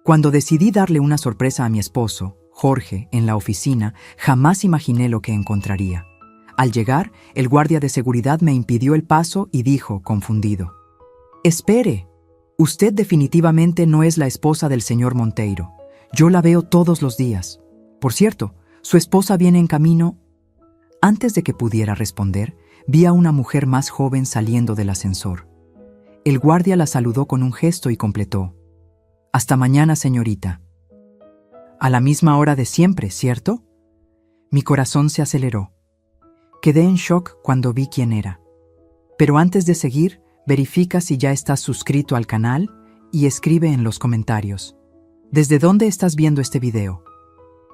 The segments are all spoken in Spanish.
Cuando decidí darle una sorpresa a mi esposo, Jorge, en la oficina, jamás imaginé lo que encontraría. Al llegar, el guardia de seguridad me impidió el paso y dijo, confundido: «Espere, usted definitivamente no es la esposa del señor Monteiro. Yo la veo todos los días. Por cierto, su esposa viene en camino». Antes de que pudiera responder, vi a una mujer más joven saliendo del ascensor. El guardia la saludó con un gesto y completó: «Hasta mañana, señorita». A la misma hora de siempre, ¿cierto? Mi corazón se aceleró. Quedé en shock cuando vi quién era. Pero antes de seguir, verifica si ya estás suscrito al canal y escribe en los comentarios: ¿desde dónde estás viendo este video?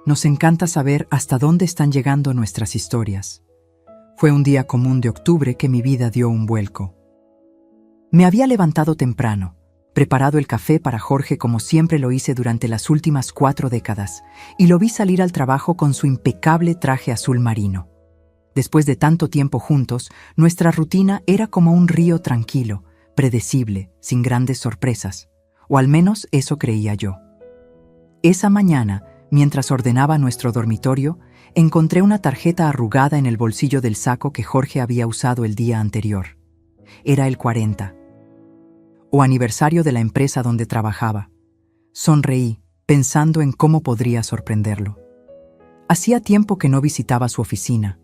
Nos encanta saber hasta dónde están llegando nuestras historias. Fue un día común de octubre que mi vida dio un vuelco. Me había levantado temprano, preparado el café para Jorge como siempre lo hice durante las últimas 4 décadas, y lo vi salir al trabajo con su impecable traje azul marino. Después de tanto tiempo juntos, nuestra rutina era como un río tranquilo, predecible, sin grandes sorpresas, o al menos eso creía yo. Esa mañana, mientras ordenaba nuestro dormitorio, encontré una tarjeta arrugada en el bolsillo del saco que Jorge había usado el día anterior. Era el 40, o aniversario de la empresa donde trabajaba. Sonreí, pensando en cómo podría sorprenderlo. Hacía tiempo que no visitaba su oficina.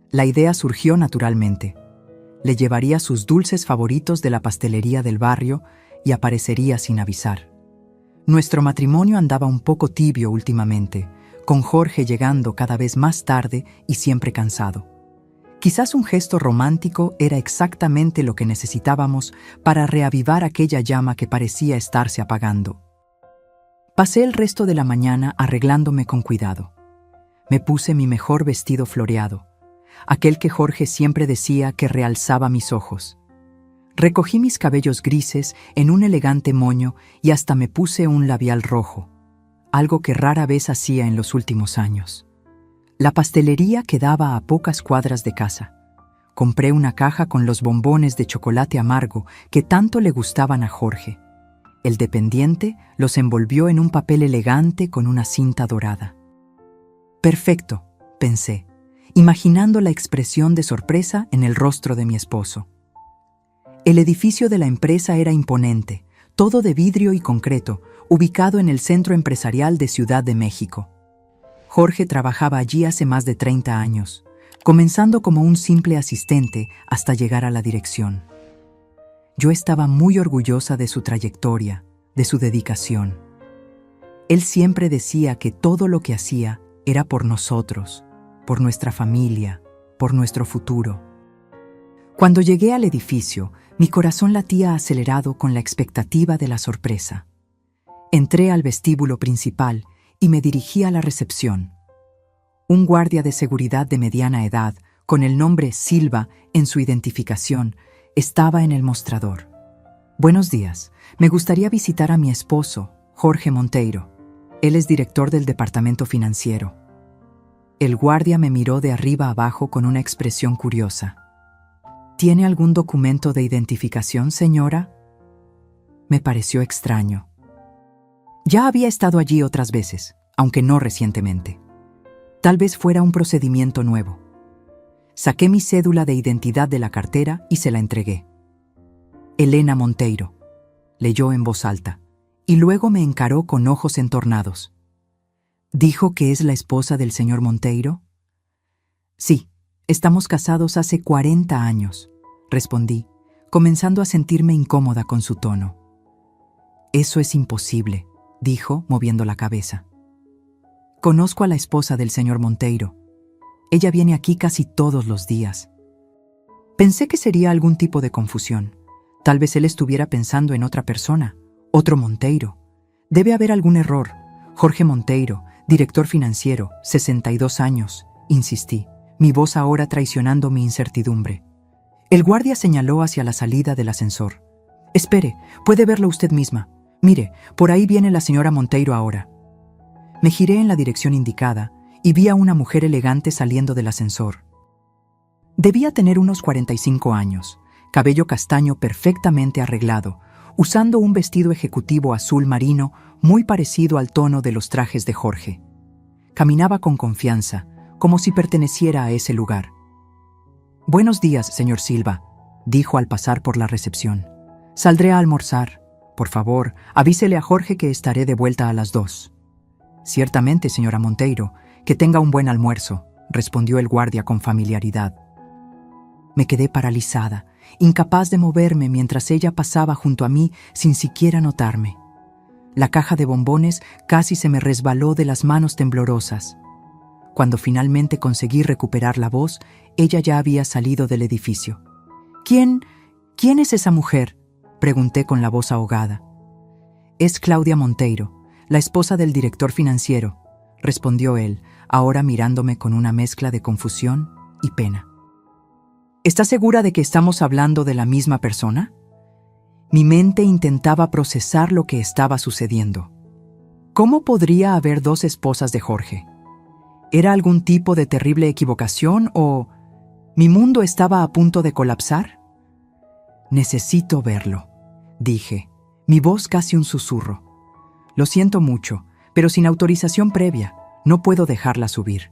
La idea surgió naturalmente. Le llevaría sus dulces favoritos de la pastelería del barrio y aparecería sin avisar. Nuestro matrimonio andaba un poco tibio últimamente, con Jorge llegando cada vez más tarde y siempre cansado. Quizás un gesto romántico era exactamente lo que necesitábamos para reavivar aquella llama que parecía estarse apagando. Pasé el resto de la mañana arreglándome con cuidado. Me puse mi mejor vestido floreado, aquel que Jorge siempre decía que realzaba mis ojos. Recogí mis cabellos grises en un elegante moño y hasta me puse un labial rojo, algo que rara vez hacía en los últimos años. La pastelería quedaba a pocas cuadras de casa. Compré una caja con los bombones de chocolate amargo que tanto le gustaban a Jorge. El dependiente los envolvió en un papel elegante con una cinta dorada. «Perfecto», pensé, imaginando la expresión de sorpresa en el rostro de mi esposo. El edificio de la empresa era imponente, todo de vidrio y concreto, ubicado en el centro empresarial de Ciudad de México. Jorge trabajaba allí hace más de 30 años, comenzando como un simple asistente hasta llegar a la dirección. Yo estaba muy orgullosa de su trayectoria, de su dedicación. Él siempre decía que todo lo que hacía era por nosotros, por nuestra familia, por nuestro futuro. Cuando llegué al edificio, mi corazón latía acelerado con la expectativa de la sorpresa. Entré al vestíbulo principal y me dirigí a la recepción. Un guardia de seguridad de mediana edad, con el nombre Silva en su identificación, estaba en el mostrador. «Buenos días. Me gustaría visitar a mi esposo, Jorge Monteiro. Él es director del departamento financiero». El guardia me miró de arriba abajo con una expresión curiosa. «¿Tiene algún documento de identificación, señora?». Me pareció extraño. Ya había estado allí otras veces, aunque no recientemente. Tal vez fuera un procedimiento nuevo. Saqué mi cédula de identidad de la cartera y se la entregué. «Elena Monteiro», leyó en voz alta, y luego me encaró con ojos entornados. «¿Dijo que es la esposa del señor Monteiro?». «Sí, estamos casados hace 40 años», respondí, comenzando a sentirme incómoda con su tono. «Eso es imposible», dijo, moviendo la cabeza. «Conozco a la esposa del señor Monteiro. Ella viene aquí casi todos los días». Pensé que sería algún tipo de confusión. Tal vez él estuviera pensando en otra persona, otro Monteiro. Debe haber algún error. Jorge Monteiro, director financiero, 62 años, insistí, mi voz ahora traicionando mi incertidumbre. El guardia señaló hacia la salida del ascensor. «Espere, puede verlo usted misma. Mire, por ahí viene la señora Monteiro ahora». Me giré en la dirección indicada y vi a una mujer elegante saliendo del ascensor. Debía tener unos 45 años, cabello castaño perfectamente arreglado, usando un vestido ejecutivo azul marino muy parecido al tono de los trajes de Jorge. Caminaba con confianza, como si perteneciera a ese lugar. «Buenos días, señor Silva», dijo al pasar por la recepción. «Saldré a almorzar. Por favor, avísele a Jorge que estaré de vuelta a las 2». «Ciertamente, señora Monteiro, que tenga un buen almuerzo», respondió el guardia con familiaridad. Me quedé paralizada, incapaz de moverme mientras ella pasaba junto a mí sin siquiera notarme. La caja de bombones casi se me resbaló de las manos temblorosas. Cuando finalmente conseguí recuperar la voz, ella ya había salido del edificio. ¿Quién es esa mujer?», pregunté con la voz ahogada. «Es Claudia Monteiro, la esposa del director financiero», respondió él, ahora mirándome con una mezcla de confusión y pena. «¿Está segura de que estamos hablando de la misma persona?». Mi mente intentaba procesar lo que estaba sucediendo. ¿Cómo podría haber dos esposas de Jorge? ¿Era algún tipo de terrible equivocación o mi mundo estaba a punto de colapsar? «Necesito verlo», dije, mi voz casi un susurro. «Lo siento mucho, pero sin autorización previa, no puedo dejarla subir»,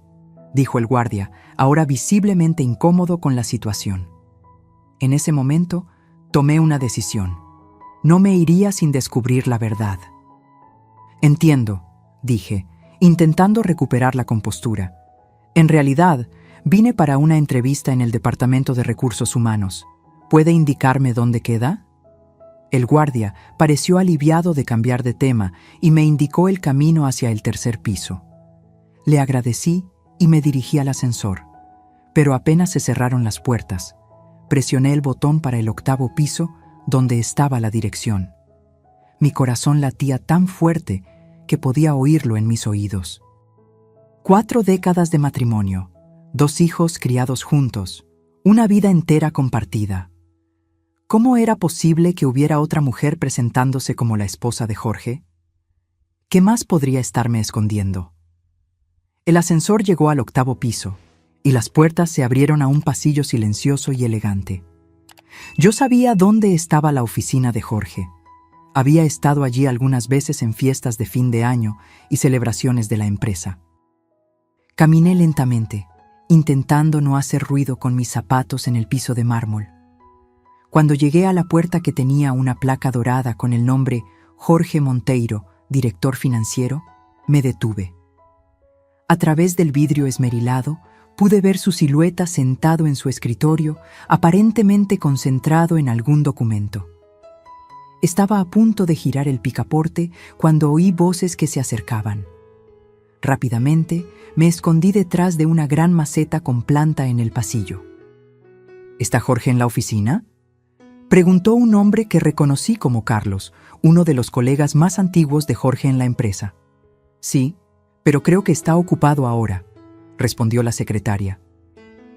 dijo el guardia, ahora visiblemente incómodo con la situación. En ese momento, tomé una decisión. No me iría sin descubrir la verdad. «Entiendo», dije, intentando recuperar la compostura. «En realidad, vine para una entrevista en el Departamento de Recursos Humanos. ¿Puede indicarme dónde queda?». El guardia pareció aliviado de cambiar de tema y me indicó el camino hacia el tercer piso. Le agradecí y me dirigí al ascensor, pero apenas se cerraron las puertas, presioné el botón para el 8º piso donde estaba la dirección. Mi corazón latía tan fuerte que podía oírlo en mis oídos. 4 décadas de matrimonio, 2 hijos criados juntos, una vida entera compartida. ¿Cómo era posible que hubiera otra mujer presentándose como la esposa de Jorge? ¿Qué más podría estarme escondiendo? El ascensor llegó al 8º piso y las puertas se abrieron a un pasillo silencioso y elegante. Yo sabía dónde estaba la oficina de Jorge. Había estado allí algunas veces en fiestas de fin de año y celebraciones de la empresa. Caminé lentamente, intentando no hacer ruido con mis zapatos en el piso de mármol. Cuando llegué a la puerta que tenía una placa dorada con el nombre Jorge Monteiro, director financiero, me detuve. A través del vidrio esmerilado, pude ver su silueta sentado en su escritorio, aparentemente concentrado en algún documento. Estaba a punto de girar el picaporte cuando oí voces que se acercaban. Rápidamente, me escondí detrás de una gran maceta con planta en el pasillo. «¿Está Jorge en la oficina?», preguntó un hombre que reconocí como Carlos, uno de los colegas más antiguos de Jorge en la empresa. «Sí, pero creo que está ocupado ahora», respondió la secretaria.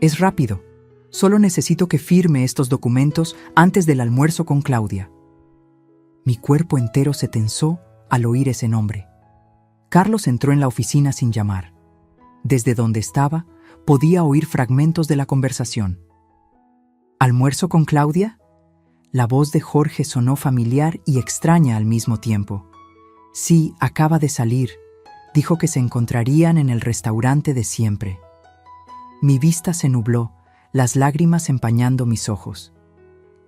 «Es rápido. Solo necesito que firme estos documentos antes del almuerzo con Claudia». Mi cuerpo entero se tensó al oír ese nombre. Carlos entró en la oficina sin llamar. Desde donde estaba, podía oír fragmentos de la conversación. «¿Almuerzo con Claudia?». La voz de Jorge sonó familiar y extraña al mismo tiempo. «Sí, acaba de salir. Dijo que se encontrarían en el restaurante de siempre». Mi vista se nubló, las lágrimas empañando mis ojos.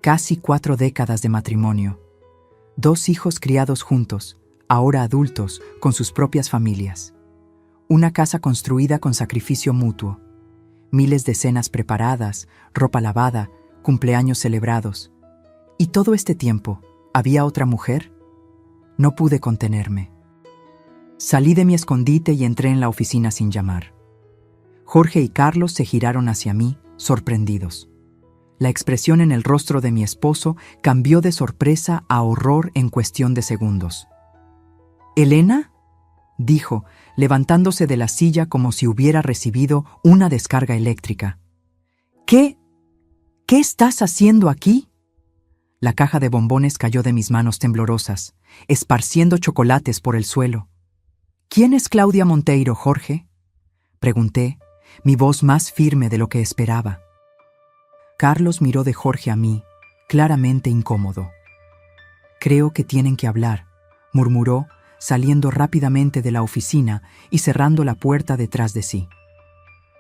Casi 4 décadas de matrimonio. 2 hijos criados juntos, ahora adultos, con sus propias familias. Una casa construida con sacrificio mutuo. Miles de cenas preparadas, ropa lavada, cumpleaños celebrados. ¿Y todo este tiempo, había otra mujer? No pude contenerme. Salí de mi escondite y entré en la oficina sin llamar. Jorge y Carlos se giraron hacia mí, sorprendidos. La expresión en el rostro de mi esposo cambió de sorpresa a horror en cuestión de segundos. «¿Elena?», dijo, levantándose de la silla como si hubiera recibido una descarga eléctrica. ¿Qué estás haciendo aquí?». La caja de bombones cayó de mis manos temblorosas, esparciendo chocolates por el suelo. «¿Quién es Claudia Monteiro, Jorge?», pregunté, mi voz más firme de lo que esperaba. Carlos miró de Jorge a mí, claramente incómodo. Creo que tienen que hablar, murmuró, saliendo rápidamente de la oficina y cerrando la puerta detrás de sí.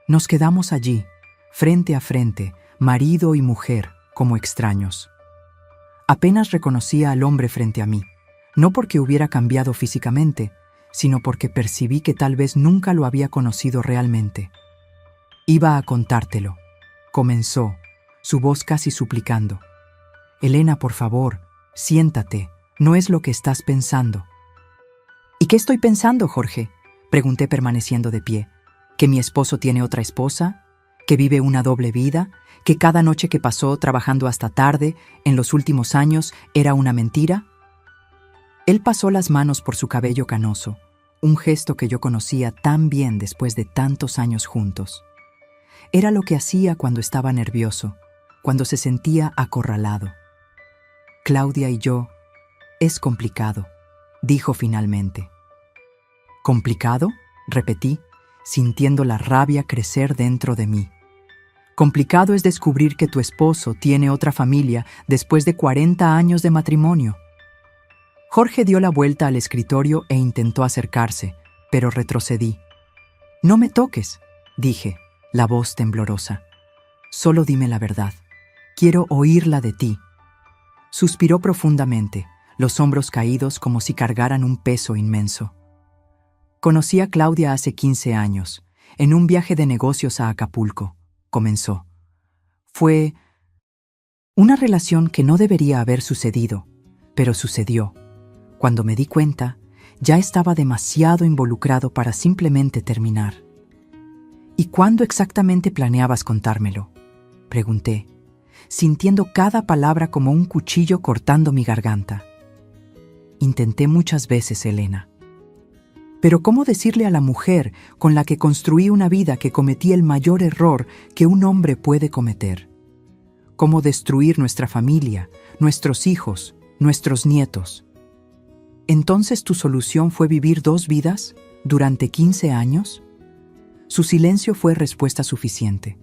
Nos quedamos allí, frente a frente, marido y mujer, como extraños. Apenas reconocía al hombre frente a mí, no porque hubiera cambiado físicamente, sino porque percibí que tal vez nunca lo había conocido realmente. Iba a contártelo, comenzó, su voz casi suplicando. Elena, por favor, siéntate, no es lo que estás pensando. ¿Y qué estoy pensando, Jorge?, pregunté permaneciendo de pie. ¿Que mi esposo tiene otra esposa? ¿Que vive una doble vida? ¿Que cada noche que pasó trabajando hasta tarde, en los últimos años, era una mentira? Él pasó las manos por su cabello canoso, un gesto que yo conocía tan bien después de tantos años juntos. Era lo que hacía cuando estaba nervioso, cuando se sentía acorralado. Claudia y yo, es complicado, dijo finalmente. ¿Complicado?, repetí, sintiendo la rabia crecer dentro de mí. Complicado es descubrir que tu esposo tiene otra familia después de 40 años de matrimonio. Jorge dio la vuelta al escritorio e intentó acercarse, pero retrocedí. No me toques, dije, la voz temblorosa. Solo dime la verdad. Quiero oírla de ti. Suspiró profundamente, los hombros caídos como si cargaran un peso inmenso. Conocí a Claudia hace 15 años, en un viaje de negocios a Acapulco, comenzó. Fue una relación que no debería haber sucedido, pero sucedió. Cuando me di cuenta, ya estaba demasiado involucrado para simplemente terminar. ¿Y cuándo exactamente planeabas contármelo?, pregunté, sintiendo cada palabra como un cuchillo cortando mi garganta. Intenté muchas veces, Elena. Pero ¿cómo decirle a la mujer con la que construí una vida que cometí el mayor error que un hombre puede cometer? ¿Cómo destruir nuestra familia, nuestros hijos, nuestros nietos? ¿Entonces tu solución fue vivir 2 vidas durante 15 años? Su silencio fue respuesta suficiente.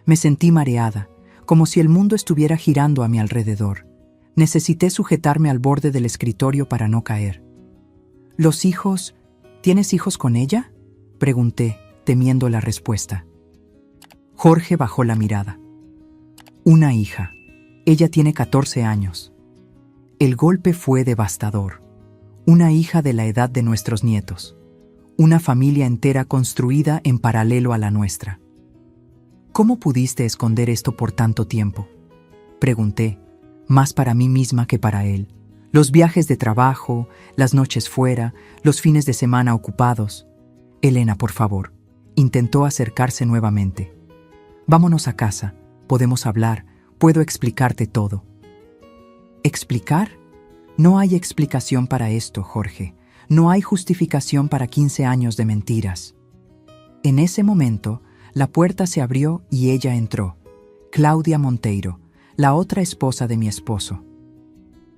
Me sentí mareada, como si el mundo estuviera girando a mi alrededor. Necesité sujetarme al borde del escritorio para no caer. ¿Los hijos? ¿Tienes hijos con ella?, pregunté, temiendo la respuesta. Jorge bajó la mirada. Una hija. Ella tiene 14 años. El golpe fue devastador. Una hija de la edad de nuestros nietos. Una familia entera construida en paralelo a la nuestra. ¿Cómo pudiste esconder esto por tanto tiempo?, pregunté, más para mí misma que para él. Los viajes de trabajo, las noches fuera, los fines de semana ocupados. Elena, por favor, intentó acercarse nuevamente. Vámonos a casa, podemos hablar, puedo explicarte todo. ¿Explicar? No hay explicación para esto, Jorge. No hay justificación para 15 años de mentiras. En ese momento, la puerta se abrió y ella entró. Claudia Monteiro, la otra esposa de mi esposo.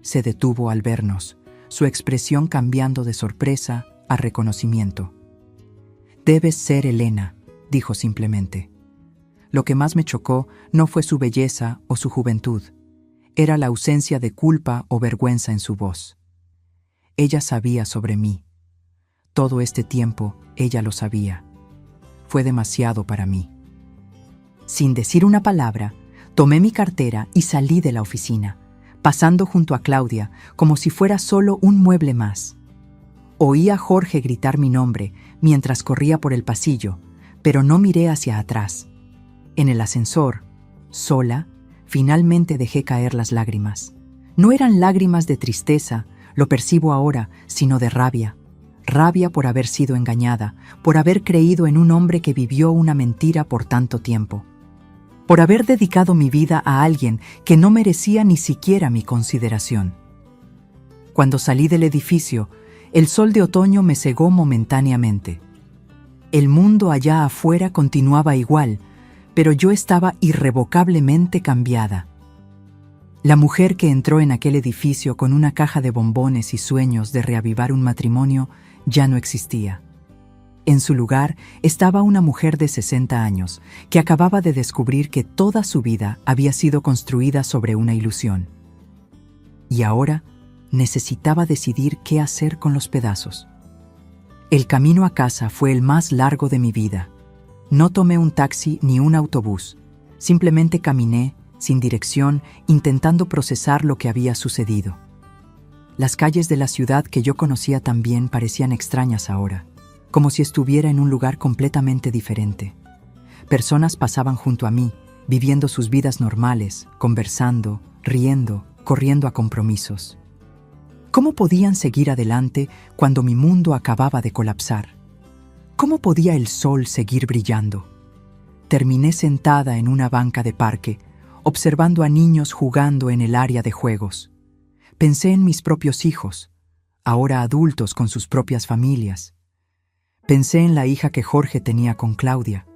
Se detuvo al vernos, su expresión cambiando de sorpresa a reconocimiento. «Debes ser Elena», dijo simplemente. Lo que más me chocó no fue su belleza o su juventud, era la ausencia de culpa o vergüenza en su voz. Ella sabía sobre mí. Todo este tiempo ella lo sabía. Fue demasiado para mí. Sin decir una palabra, tomé mi cartera y salí de la oficina, pasando junto a Claudia como si fuera solo un mueble más. Oí a Jorge gritar mi nombre mientras corría por el pasillo, pero no miré hacia atrás. En el ascensor, sola, finalmente dejé caer las lágrimas. No eran lágrimas de tristeza, lo percibo ahora, sino de rabia. Rabia por haber sido engañada, por haber creído en un hombre que vivió una mentira por tanto tiempo. Por haber dedicado mi vida a alguien que no merecía ni siquiera mi consideración. Cuando salí del edificio, el sol de otoño me cegó momentáneamente. El mundo allá afuera continuaba igual, pero yo estaba irrevocablemente cambiada. La mujer que entró en aquel edificio con una caja de bombones y sueños de reavivar un matrimonio ya no existía. En su lugar estaba una mujer de 60 años que acababa de descubrir que toda su vida había sido construida sobre una ilusión. Y ahora necesitaba decidir qué hacer con los pedazos. El camino a casa fue el más largo de mi vida. No tomé un taxi ni un autobús. Simplemente caminé, sin dirección, intentando procesar lo que había sucedido. Las calles de la ciudad que yo conocía tan bien parecían extrañas ahora, como si estuviera en un lugar completamente diferente. Personas pasaban junto a mí, viviendo sus vidas normales, conversando, riendo, corriendo a compromisos. ¿Cómo podían seguir adelante cuando mi mundo acababa de colapsar? ¿Cómo podía el sol seguir brillando? Terminé sentada en una banca de parque, observando a niños jugando en el área de juegos. Pensé en mis propios hijos, ahora adultos con sus propias familias. Pensé en la hija que Jorge tenía con Claudia,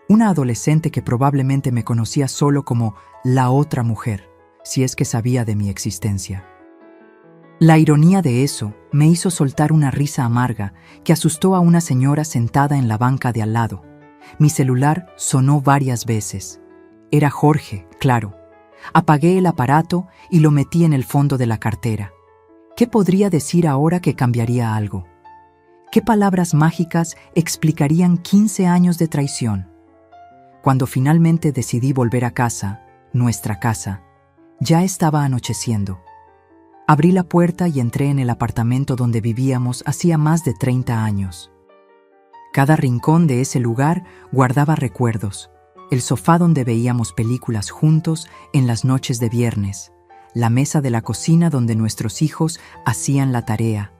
una adolescente que probablemente me conocía solo como la otra mujer, si es que sabía de mi existencia. La ironía de eso me hizo soltar una risa amarga que asustó a una señora sentada en la banca de al lado. Mi celular sonó varias veces. Era Jorge, claro. Apagué el aparato y lo metí en el fondo de la cartera. ¿Qué podría decir ahora que cambiaría algo? ¿Qué palabras mágicas explicarían 15 años de traición? Cuando finalmente decidí volver a casa, nuestra casa, ya estaba anocheciendo. Abrí la puerta y entré en el apartamento donde vivíamos hacía más de 30 años. Cada rincón de ese lugar guardaba recuerdos. El sofá donde veíamos películas juntos en las noches de viernes, la mesa de la cocina donde nuestros hijos hacían la tarea,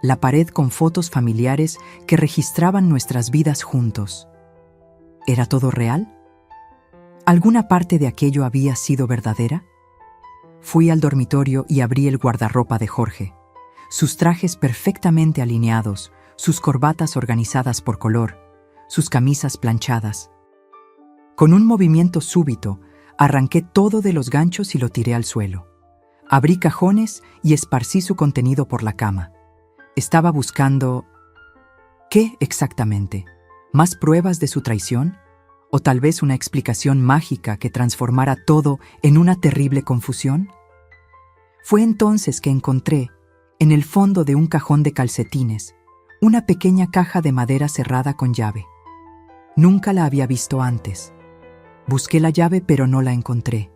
la pared con fotos familiares que registraban nuestras vidas juntos. ¿Era todo real? ¿Alguna parte de aquello había sido verdadera? Fui al dormitorio y abrí el guardarropa de Jorge. Sus trajes perfectamente alineados, sus corbatas organizadas por color, sus camisas planchadas. Con un movimiento súbito, arranqué todo de los ganchos y lo tiré al suelo. Abrí cajones y esparcí su contenido por la cama. Estaba buscando... ¿qué exactamente? ¿Más pruebas de su traición? ¿O tal vez una explicación mágica que transformara todo en una terrible confusión? Fue entonces que encontré, en el fondo de un cajón de calcetines, una pequeña caja de madera cerrada con llave. Nunca la había visto antes. Busqué la llave pero no la encontré.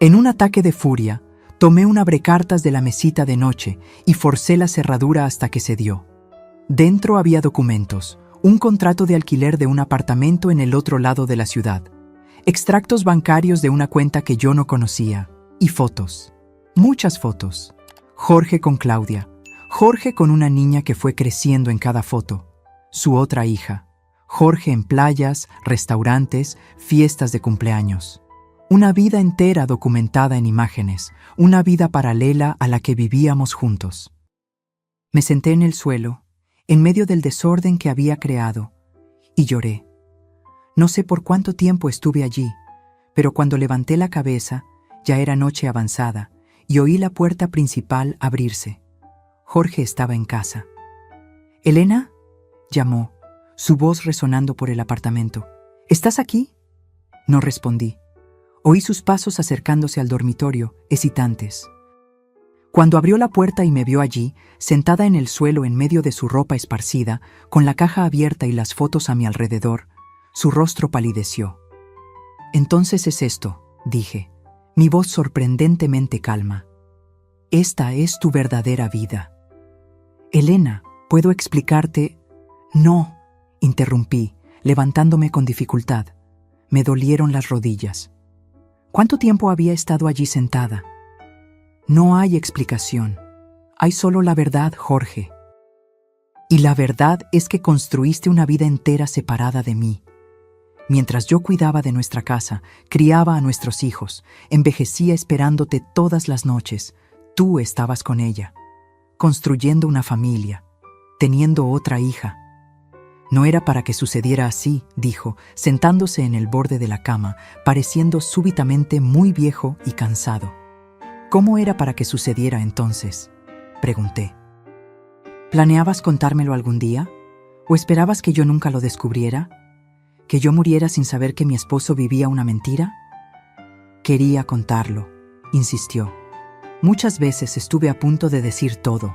En un ataque de furia, tomé un abrecartas de la mesita de noche y forcé la cerradura hasta que cedió. Dentro había documentos, un contrato de alquiler de un apartamento en el otro lado de la ciudad, extractos bancarios de una cuenta que yo no conocía, y fotos. Muchas fotos. Jorge con Claudia, Jorge con una niña que fue creciendo en cada foto, su otra hija, Jorge en playas, restaurantes, fiestas de cumpleaños. Una vida entera documentada en imágenes, una vida paralela a la que vivíamos juntos. Me senté en el suelo, en medio del desorden que había creado, y lloré. No sé por cuánto tiempo estuve allí, pero cuando levanté la cabeza, ya era noche avanzada, y oí la puerta principal abrirse. Jorge estaba en casa. «¿Elena?», llamó, su voz resonando por el apartamento. «¿Estás aquí?». No respondí. Oí sus pasos acercándose al dormitorio, hesitantes. Cuando abrió la puerta y me vio allí, sentada en el suelo en medio de su ropa esparcida, con la caja abierta y las fotos a mi alrededor, su rostro palideció. «Entonces es esto», dije, mi voz sorprendentemente calma. «Esta es tu verdadera vida». «Elena, ¿puedo explicarte?» «No», interrumpí, levantándome con dificultad. Me dolieron las rodillas. ¿Cuánto tiempo había estado allí sentada? «No hay explicación. Hay solo la verdad, Jorge. Y la verdad es que construiste una vida entera separada de mí. Mientras yo cuidaba de nuestra casa, criaba a nuestros hijos, envejecía esperándote todas las noches, tú estabas con ella, construyendo una familia, teniendo otra hija». «No era para que sucediera así», dijo, sentándose en el borde de la cama, pareciendo súbitamente muy viejo y cansado. «¿Cómo era para que sucediera entonces?», pregunté. «¿Planeabas contármelo algún día? ¿O esperabas que yo nunca lo descubriera? ¿Que yo muriera sin saber que mi esposo vivía una mentira?». «Quería contarlo», insistió. Muchas veces estuve a punto de decir todo,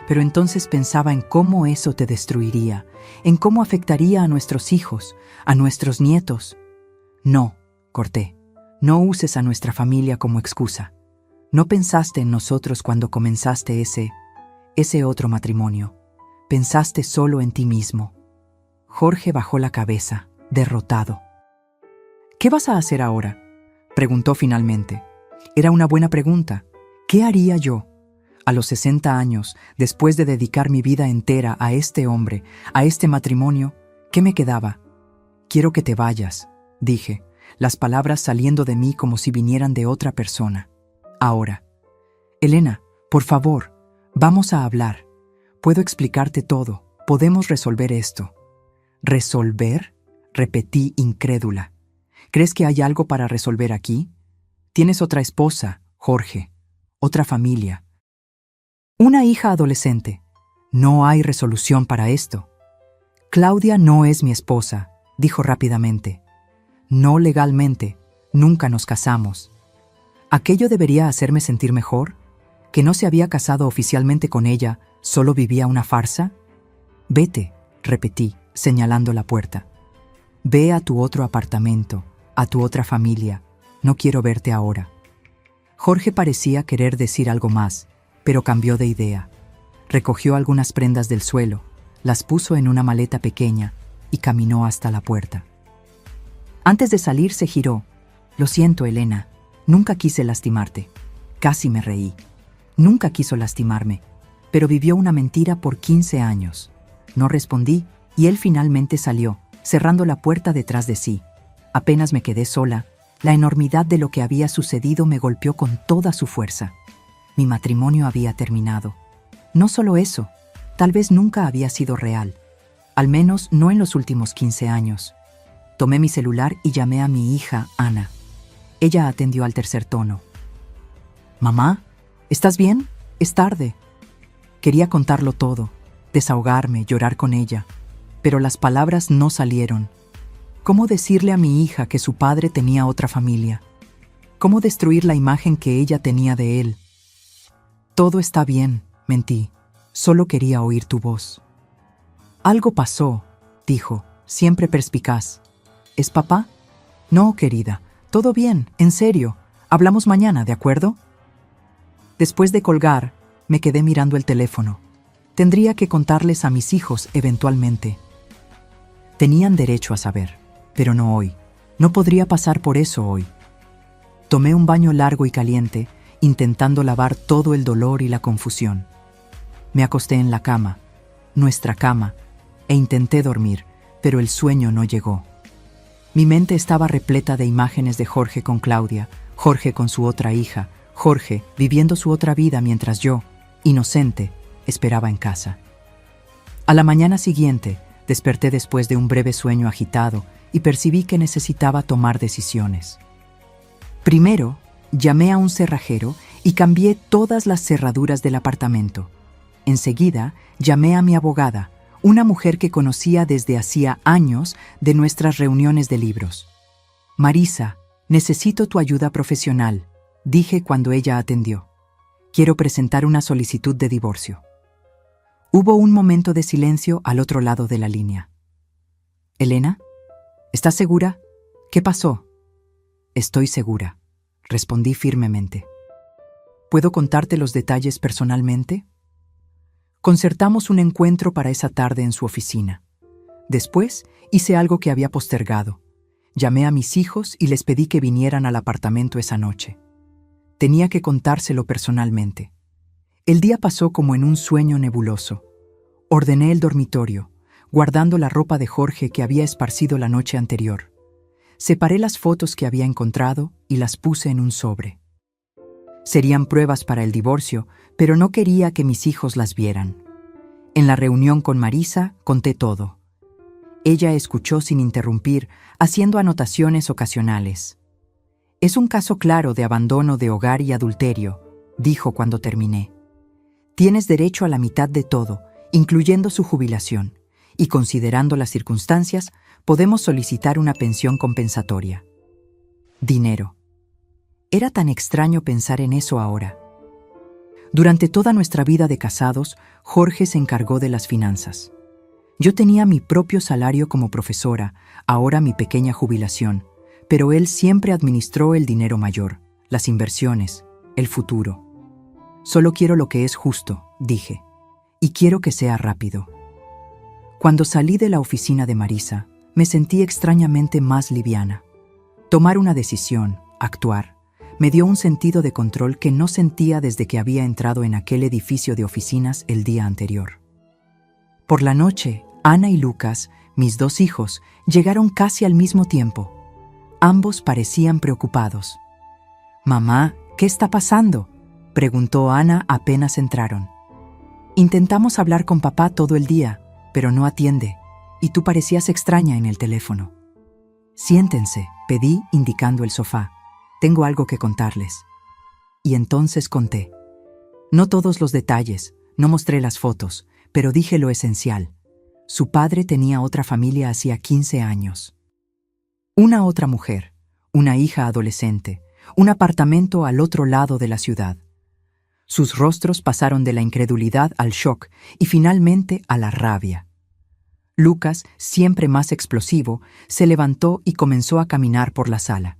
pero entonces pensaba en cómo eso te destruiría, en cómo afectaría a nuestros hijos, a nuestros nietos. No, corté, no uses a nuestra familia como excusa. No pensaste en nosotros cuando comenzaste ese otro matrimonio. Pensaste solo en ti mismo. Jorge bajó la cabeza, derrotado. ¿Qué vas a hacer ahora?, preguntó finalmente. Era una buena pregunta. ¿Qué haría yo? A los 60 años, después de dedicar mi vida entera a este hombre, a este matrimonio, ¿qué me quedaba? Quiero que te vayas, dije, las palabras saliendo de mí como si vinieran de otra persona. Ahora. Elena, por favor, vamos a hablar. Puedo explicarte todo. Podemos resolver esto. ¿Resolver?, repetí incrédula. ¿Crees que hay algo para resolver aquí? Tienes otra esposa, Jorge, otra familia. Una hija adolescente. No hay resolución para esto. Claudia no es mi esposa, dijo rápidamente. No legalmente, nunca nos casamos. ¿Aquello debería hacerme sentir mejor? ¿Que no se había casado oficialmente con ella, solo vivía una farsa? Vete, repetí, señalando la puerta. Ve a tu otro apartamento, a tu otra familia. No quiero verte ahora. Jorge parecía querer decir algo más, pero cambió de idea. Recogió algunas prendas del suelo, las puso en una maleta pequeña y caminó hasta la puerta. Antes de salir se giró. Lo siento, Elena. Nunca quise lastimarte. Casi me reí. Nunca quiso lastimarme, pero vivió una mentira por 15 años. No respondí y él finalmente salió, cerrando la puerta detrás de sí. Apenas me quedé sola, la enormidad de lo que había sucedido me golpeó con toda su fuerza. Mi matrimonio había terminado. No solo eso, tal vez nunca había sido real. Al menos no en los últimos 15 años. Tomé mi celular y llamé a mi hija, Ana. Ella atendió al tercer tono. «Mamá, ¿estás bien? Es tarde». Quería contarlo todo, desahogarme, llorar con ella, pero las palabras no salieron. ¿Cómo decirle a mi hija que su padre tenía otra familia? ¿Cómo destruir la imagen que ella tenía de él? Todo está bien, mentí. Solo quería oír tu voz. Algo pasó, dijo, siempre perspicaz. ¿Es papá? No, querida. Todo bien, en serio. Hablamos mañana, ¿de acuerdo? Después de colgar, me quedé mirando el teléfono. Tendría que contarles a mis hijos eventualmente. Tenían derecho a saber, pero no hoy. No podría pasar por eso hoy. Tomé un baño largo y caliente, intentando lavar todo el dolor y la confusión. Me acosté en la cama, nuestra cama, e intenté dormir, pero el sueño no llegó. Mi mente estaba repleta de imágenes de Jorge con Claudia, Jorge con su otra hija, Jorge viviendo su otra vida mientras yo, inocente, esperaba en casa. A la mañana siguiente, desperté después de un breve sueño agitado y percibí que necesitaba tomar decisiones. Primero, llamé a un cerrajero y cambié todas las cerraduras del apartamento. Enseguida, llamé a mi abogada, una mujer que conocía desde hacía años de nuestras reuniones de libros. «Marisa, necesito tu ayuda profesional», dije cuando ella atendió. «Quiero presentar una solicitud de divorcio». Hubo un momento de silencio al otro lado de la línea. «¿Elena? ¿Estás segura? ¿Qué pasó?» «Estoy segura», respondí firmemente. «¿Puedo contarte los detalles personalmente?» Concertamos un encuentro para esa tarde en su oficina. Después hice algo que había postergado. Llamé a mis hijos y les pedí que vinieran al apartamento esa noche. Tenía que contárselo personalmente. El día pasó como en un sueño nebuloso. Ordené el dormitorio, guardando la ropa de Jorge que había esparcido la noche anterior. Separé las fotos que había encontrado y las puse en un sobre. Serían pruebas para el divorcio, pero no quería que mis hijos las vieran. En la reunión con Marisa conté todo. Ella escuchó sin interrumpir, haciendo anotaciones ocasionales. «Es un caso claro de abandono de hogar y adulterio», dijo cuando terminé. «Tienes derecho a la mitad de todo, incluyendo su jubilación, y considerando las circunstancias, podemos solicitar una pensión compensatoria». Dinero. Era tan extraño pensar en eso ahora. Durante toda nuestra vida de casados, Jorge se encargó de las finanzas. Yo tenía mi propio salario como profesora, ahora mi pequeña jubilación, pero él siempre administró el dinero mayor, las inversiones, el futuro. Solo quiero lo que es justo, dije, y quiero que sea rápido. Cuando salí de la oficina de Marisa, me sentí extrañamente más liviana. Tomar una decisión, actuar, me dio un sentido de control que no sentía desde que había entrado en aquel edificio de oficinas el día anterior. Por la noche, Ana y Lucas, mis 2 hijos, llegaron casi al mismo tiempo. Ambos parecían preocupados. «Mamá, ¿qué está pasando?», preguntó Ana apenas entraron. «Intentamos hablar con papá todo el día, pero no atiende, y tú parecías extraña en el teléfono». «Siéntense», pedí indicando el sofá. «Tengo algo que contarles». Y entonces conté. No todos los detalles, no mostré las fotos, pero dije lo esencial. Su padre tenía otra familia hacía 15 años. Una otra mujer, una hija adolescente, un apartamento al otro lado de la ciudad. Sus rostros pasaron de la incredulidad al shock y finalmente a la rabia. Lucas, siempre más explosivo, se levantó y comenzó a caminar por la sala.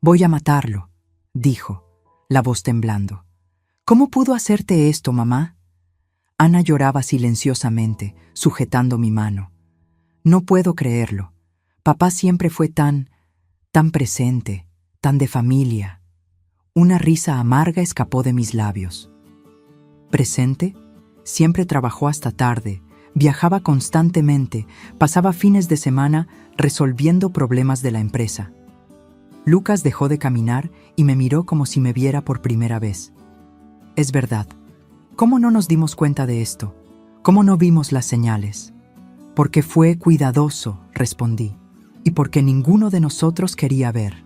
«Voy a matarlo», dijo, la voz temblando. «¿Cómo pudo hacerte esto, mamá?». Ana lloraba silenciosamente, sujetando mi mano. «No puedo creerlo. Papá siempre fue tan presente, tan de familia». Una risa amarga escapó de mis labios. ¿Presente? Siempre trabajó hasta tarde, viajaba constantemente, pasaba fines de semana resolviendo problemas de la empresa. Lucas dejó de caminar y me miró como si me viera por primera vez. Es verdad. ¿Cómo no nos dimos cuenta de esto? ¿Cómo no vimos las señales? Porque fue cuidadoso, respondí, y porque ninguno de nosotros quería ver.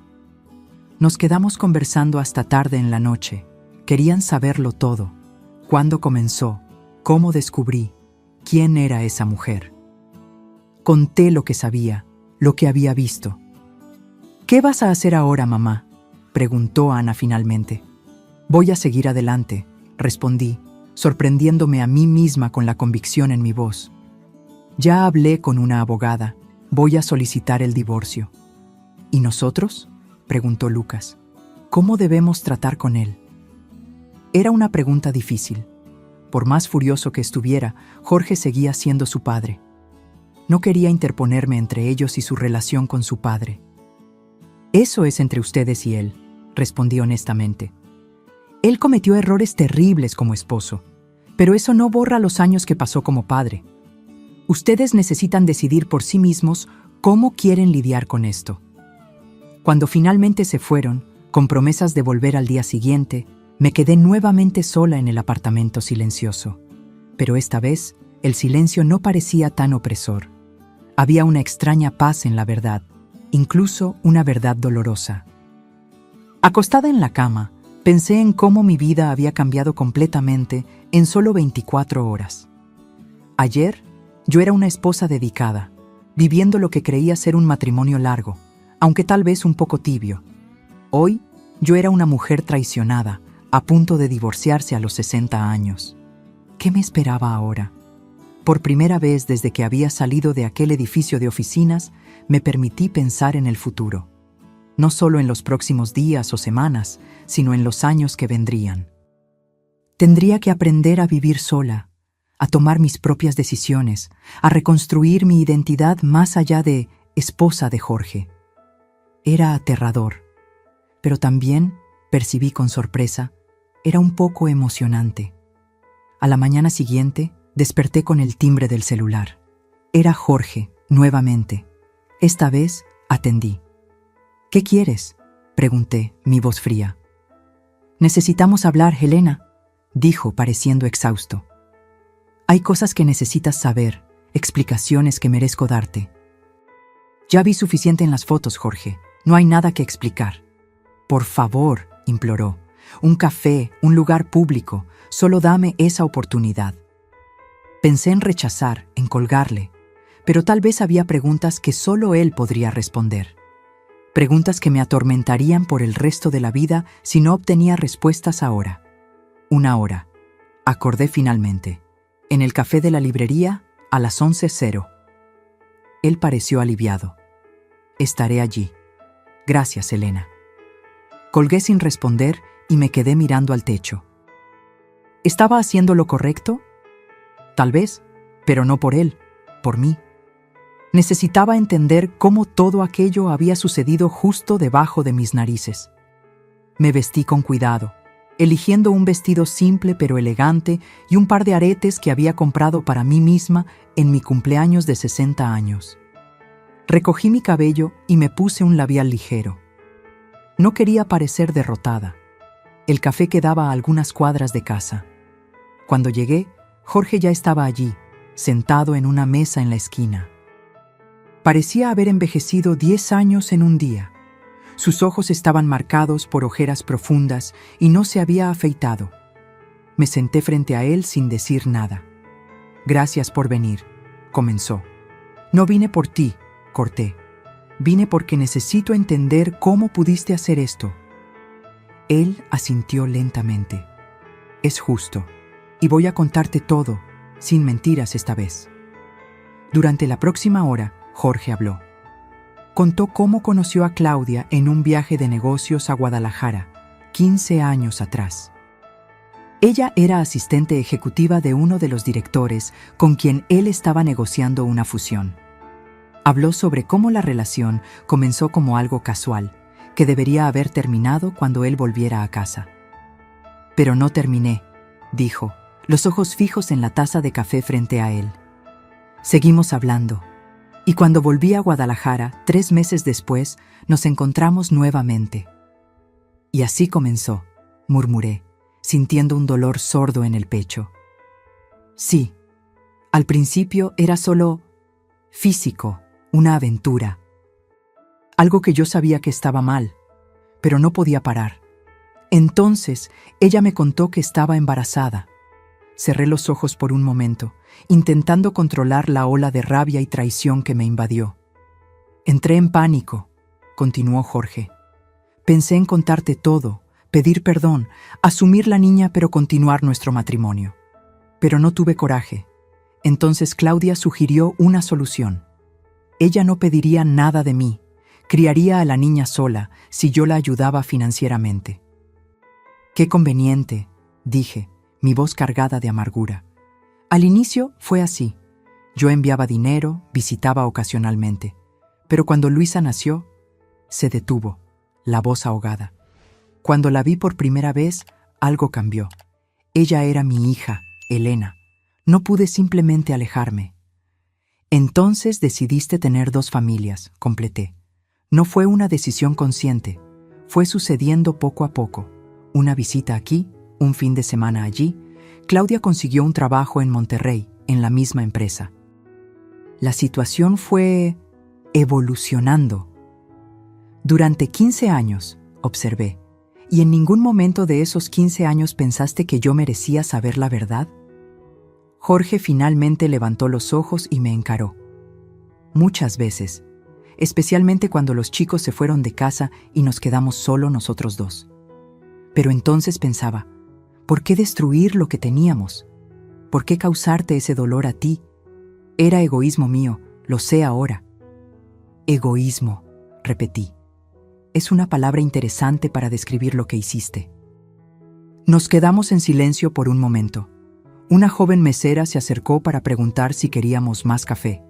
Nos quedamos conversando hasta tarde en la noche. Querían saberlo todo. ¿Cuándo comenzó? ¿Cómo descubrí? ¿Quién era esa mujer? Conté lo que sabía, lo que había visto. «¿Qué vas a hacer ahora, mamá?», preguntó Ana finalmente. «Voy a seguir adelante», respondí, sorprendiéndome a mí misma con la convicción en mi voz. «Ya hablé con una abogada. Voy a solicitar el divorcio». «¿Y nosotros?», preguntó Lucas. «¿Cómo debemos tratar con él?». Era una pregunta difícil. Por más furioso que estuviera, Jorge seguía siendo su padre. No quería interponerme entre ellos y su relación con su padre. «Eso es entre ustedes y él», respondí honestamente. «Él cometió errores terribles como esposo, pero eso no borra los años que pasó como padre. Ustedes necesitan decidir por sí mismos cómo quieren lidiar con esto». Cuando finalmente se fueron, con promesas de volver al día siguiente, me quedé nuevamente sola en el apartamento silencioso. Pero esta vez, el silencio no parecía tan opresor. Había una extraña paz en la verdad, incluso una verdad dolorosa. Acostada en la cama, pensé en cómo mi vida había cambiado completamente en solo 24 horas. Ayer, yo era una esposa dedicada, viviendo lo que creía ser un matrimonio largo, aunque tal vez un poco tibio. Hoy, yo era una mujer traicionada, a punto de divorciarse a los 60 años. ¿Qué me esperaba ahora? Por primera vez desde que había salido de aquel edificio de oficinas, me permití pensar en el futuro. No solo en los próximos días o semanas, sino en los años que vendrían. Tendría que aprender a vivir sola, a tomar mis propias decisiones, a reconstruir mi identidad más allá de esposa de Jorge. Era aterrador, pero también, percibí con sorpresa, era un poco emocionante. A la mañana siguiente, desperté con el timbre del celular. Era Jorge, nuevamente. Esta vez, atendí. «¿Qué quieres?», pregunté, mi voz fría. «Necesitamos hablar, Helena», dijo, pareciendo exhausto. «Hay cosas que necesitas saber, explicaciones que merezco darte». «Ya vi suficiente en las fotos, Jorge. No hay nada que explicar». «Por favor», imploró. «Un café, un lugar público. Solo dame esa oportunidad». Pensé en rechazar, en colgarle, pero tal vez había preguntas que solo él podría responder. Preguntas que me atormentarían por el resto de la vida si no obtenía respuestas ahora. 1 hora. Acordé finalmente. En el café de la librería, a las 11:00. Él pareció aliviado. Estaré allí. Gracias, Elena. Colgué sin responder y me quedé mirando al techo. ¿Estaba haciendo lo correcto? Tal vez, pero no por él, por mí. Necesitaba entender cómo todo aquello había sucedido justo debajo de mis narices. Me vestí con cuidado, eligiendo un vestido simple pero elegante y un par de aretes que había comprado para mí misma en mi cumpleaños de 60 años. Recogí mi cabello y me puse un labial ligero. No quería parecer derrotada. El café quedaba a algunas cuadras de casa. Cuando llegué, Jorge ya estaba allí, sentado en una mesa en la esquina. Parecía haber envejecido 10 años en un día. Sus ojos estaban marcados por ojeras profundas y no se había afeitado. Me senté frente a él sin decir nada. «Gracias por venir», comenzó. «No vine por ti», corté. «Vine porque necesito entender cómo pudiste hacer esto». Él asintió lentamente. «Es justo, y voy a contarte todo, sin mentiras esta vez». Durante la próxima hora, Jorge habló. Contó cómo conoció a Claudia en un viaje de negocios a Guadalajara, 15 años atrás. Ella era asistente ejecutiva de uno de los directores con quien él estaba negociando una fusión. Habló sobre cómo la relación comenzó como algo casual, que debería haber terminado cuando él volviera a casa. «Pero no terminé», dijo, los ojos fijos en la taza de café frente a él. Seguimos hablando. Y cuando volví a Guadalajara, 3 meses después, nos encontramos nuevamente. «Y así comenzó», murmuré, sintiendo un dolor sordo en el pecho. «Sí, al principio era solo físico, una aventura. Algo que yo sabía que estaba mal, pero no podía parar. Entonces, ella me contó que estaba embarazada. Cerré los ojos por un momento, intentando controlar la ola de rabia y traición que me invadió. Entré en pánico», continuó Jorge. «Pensé en contarte todo, pedir perdón, asumir la niña pero continuar nuestro matrimonio. Pero no tuve coraje. Entonces Claudia sugirió una solución. Ella no pediría nada de mí, criaría a la niña sola si yo la ayudaba financieramente». «Qué conveniente», dije, mi voz cargada de amargura. Al inicio fue así. Yo enviaba dinero, visitaba ocasionalmente. Pero cuando Luisa nació, se detuvo, la voz ahogada. Cuando la vi por primera vez, algo cambió. Ella era mi hija, Elena. No pude simplemente alejarme. «Entonces decidiste tener 2 familias», completé. No fue una decisión consciente. Fue sucediendo poco a poco. Una visita aquí, un fin de semana allí. Claudia consiguió un trabajo en Monterrey, en la misma empresa. La situación fue evolucionando. «Durante 15 años», observé, «¿y en ningún momento de esos 15 años pensaste que yo merecía saber la verdad?» Jorge finalmente levantó los ojos y me encaró. «Muchas veces, especialmente cuando los chicos se fueron de casa y nos quedamos solo nosotros 2. Pero entonces pensaba, ¿por qué destruir lo que teníamos? ¿Por qué causarte ese dolor a ti? Era egoísmo mío, lo sé ahora». «Egoísmo», repetí. Es una palabra interesante para describir lo que hiciste. Nos quedamos en silencio por un momento. Una joven mesera se acercó para preguntar si queríamos más café.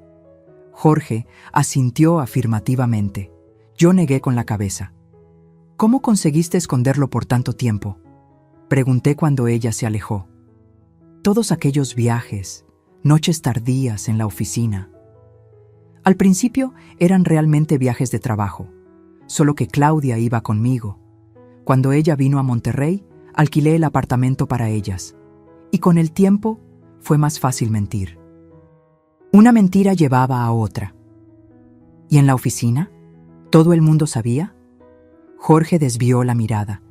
Jorge asintió afirmativamente. Yo negué con la cabeza. «¿Cómo conseguiste esconderlo por tanto tiempo?», pregunté cuando ella se alejó. «Todos aquellos viajes, noches tardías en la oficina». Al principio eran realmente viajes de trabajo, solo que Claudia iba conmigo. Cuando ella vino a Monterrey, alquilé el apartamento para ellas. Y con el tiempo fue más fácil mentir. Una mentira llevaba a otra. ¿Y en la oficina? ¿Todo el mundo sabía? Jorge desvió la mirada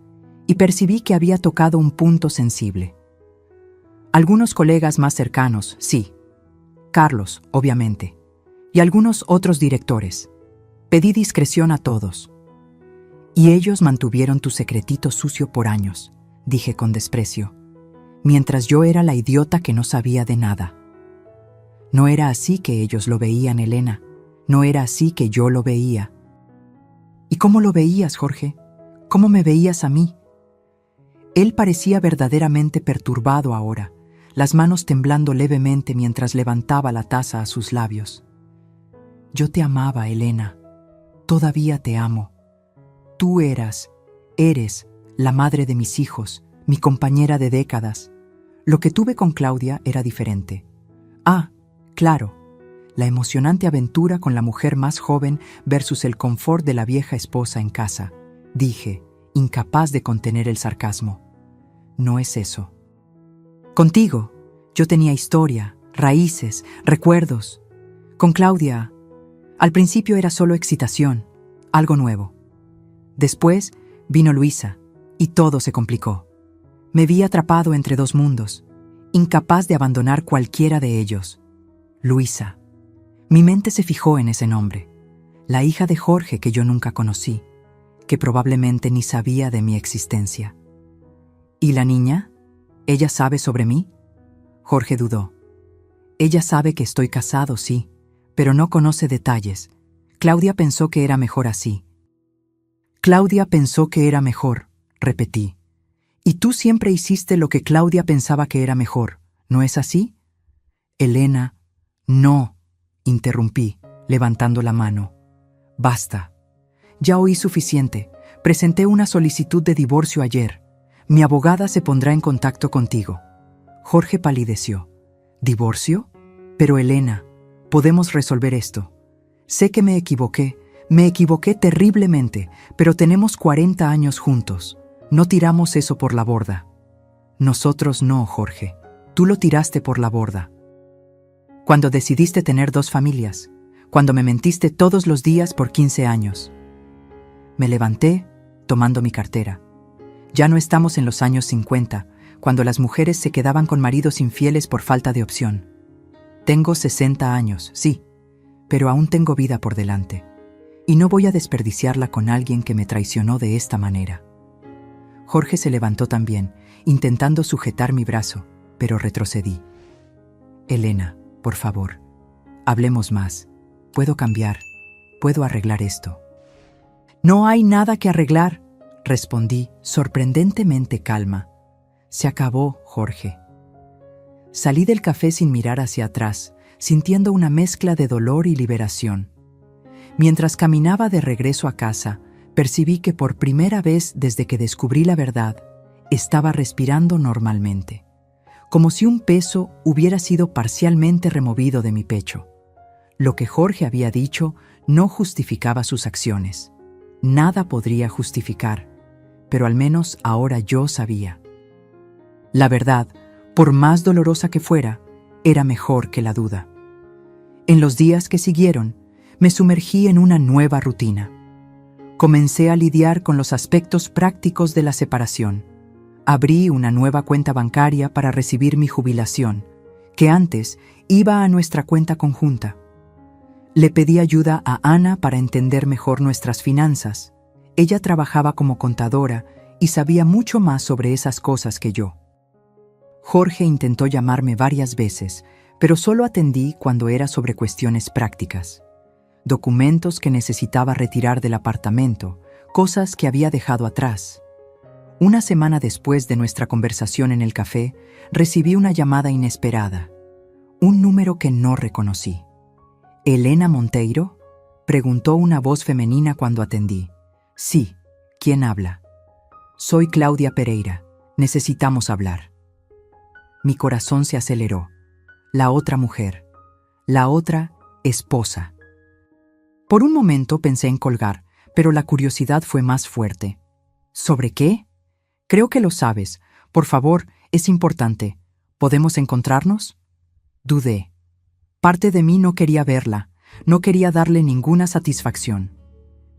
y percibí que había tocado un punto sensible. Algunos colegas más cercanos, sí. Carlos, obviamente. Y algunos otros directores. Pedí discreción a todos. «Y ellos mantuvieron tu secretito sucio por años», dije con desprecio. mientras yo era la idiota que no sabía de nada. No era así que ellos lo veían, Elena. No era así que yo lo veía. ¿Y cómo lo veías, Jorge? ¿Cómo me veías a mí? Él parecía verdaderamente perturbado ahora, las manos temblando levemente mientras levantaba la taza a sus labios. Yo te amaba, Elena. Todavía te amo. Tú eres la madre de mis hijos, mi compañera de décadas. Lo que tuve con Claudia era diferente. Ah, claro, la emocionante aventura con la mujer más joven versus el confort de la vieja esposa en casa, dije, incapaz de contener el sarcasmo. No es eso. Contigo, yo tenía historia, raíces, recuerdos. Con Claudia, al principio era solo excitación, algo nuevo. Después vino Luisa, y todo se complicó. Me vi atrapado entre dos mundos, incapaz de abandonar cualquiera de ellos. Luisa. Mi mente se fijó en ese nombre, la hija de Jorge que yo nunca conocí, que probablemente ni sabía de mi existencia. ¿Y la niña? ¿Ella sabe sobre mí? Jorge dudó. Ella sabe que estoy casado, sí, pero no conoce detalles. Claudia pensó que era mejor así. Claudia pensó que era mejor, repetí. Y tú siempre hiciste lo que Claudia pensaba que era mejor, ¿no es así? Elena, no, interrumpí, levantando la mano. Basta. Ya oí suficiente. Presenté una solicitud de divorcio ayer. Mi abogada se pondrá en contacto contigo. Jorge palideció. ¿Divorcio? Pero Elena, podemos resolver esto. Sé que me equivoqué terriblemente, pero tenemos 40 años juntos. No tiramos eso por la borda. Nosotros no, Jorge. Tú lo tiraste por la borda. Cuando decidiste tener 2 familias, cuando me mentiste todos los días por 15 años. Me levanté, tomando mi cartera. Ya no estamos en los años 50, cuando las mujeres se quedaban con maridos infieles por falta de opción. Tengo 60 años, sí, pero aún tengo vida por delante. Y no voy a desperdiciarla con alguien que me traicionó de esta manera. Jorge se levantó también, intentando sujetar mi brazo, pero retrocedí. Elena, por favor, hablemos más. Puedo cambiar, puedo arreglar esto. No hay nada que arreglar, respondí, sorprendentemente calma. Se acabó, Jorge. Salí del café sin mirar hacia atrás, sintiendo una mezcla de dolor y liberación. Mientras caminaba de regreso a casa, percibí que por primera vez desde que descubrí la verdad, estaba respirando normalmente, como si un peso hubiera sido parcialmente removido de mi pecho. Lo que Jorge había dicho no justificaba sus acciones. Nada podría justificar, pero al menos ahora yo sabía. La verdad, por más dolorosa que fuera, era mejor que la duda. En los días que siguieron, me sumergí en una nueva rutina. Comencé a lidiar con los aspectos prácticos de la separación. Abrí una nueva cuenta bancaria para recibir mi jubilación, que antes iba a nuestra cuenta conjunta. Le pedí ayuda a Ana para entender mejor nuestras finanzas. Ella trabajaba como contadora y sabía mucho más sobre esas cosas que yo. Jorge intentó llamarme varias veces, pero solo atendí cuando era sobre cuestiones prácticas. Documentos que necesitaba retirar del apartamento, cosas que había dejado atrás. Una semana después de nuestra conversación en el café, recibí una llamada inesperada. Un número que no reconocí. ¿Elena Monteiro?, preguntó una voz femenina cuando atendí. Sí, ¿quién habla? Soy Claudia Pereira. Necesitamos hablar. Mi corazón se aceleró. La otra mujer. La otra esposa. Por un momento pensé en colgar, pero la curiosidad fue más fuerte. ¿Sobre qué? Creo que lo sabes. Por favor, es importante. ¿Podemos encontrarnos? Dudé. Parte de mí no quería verla, no quería darle ninguna satisfacción.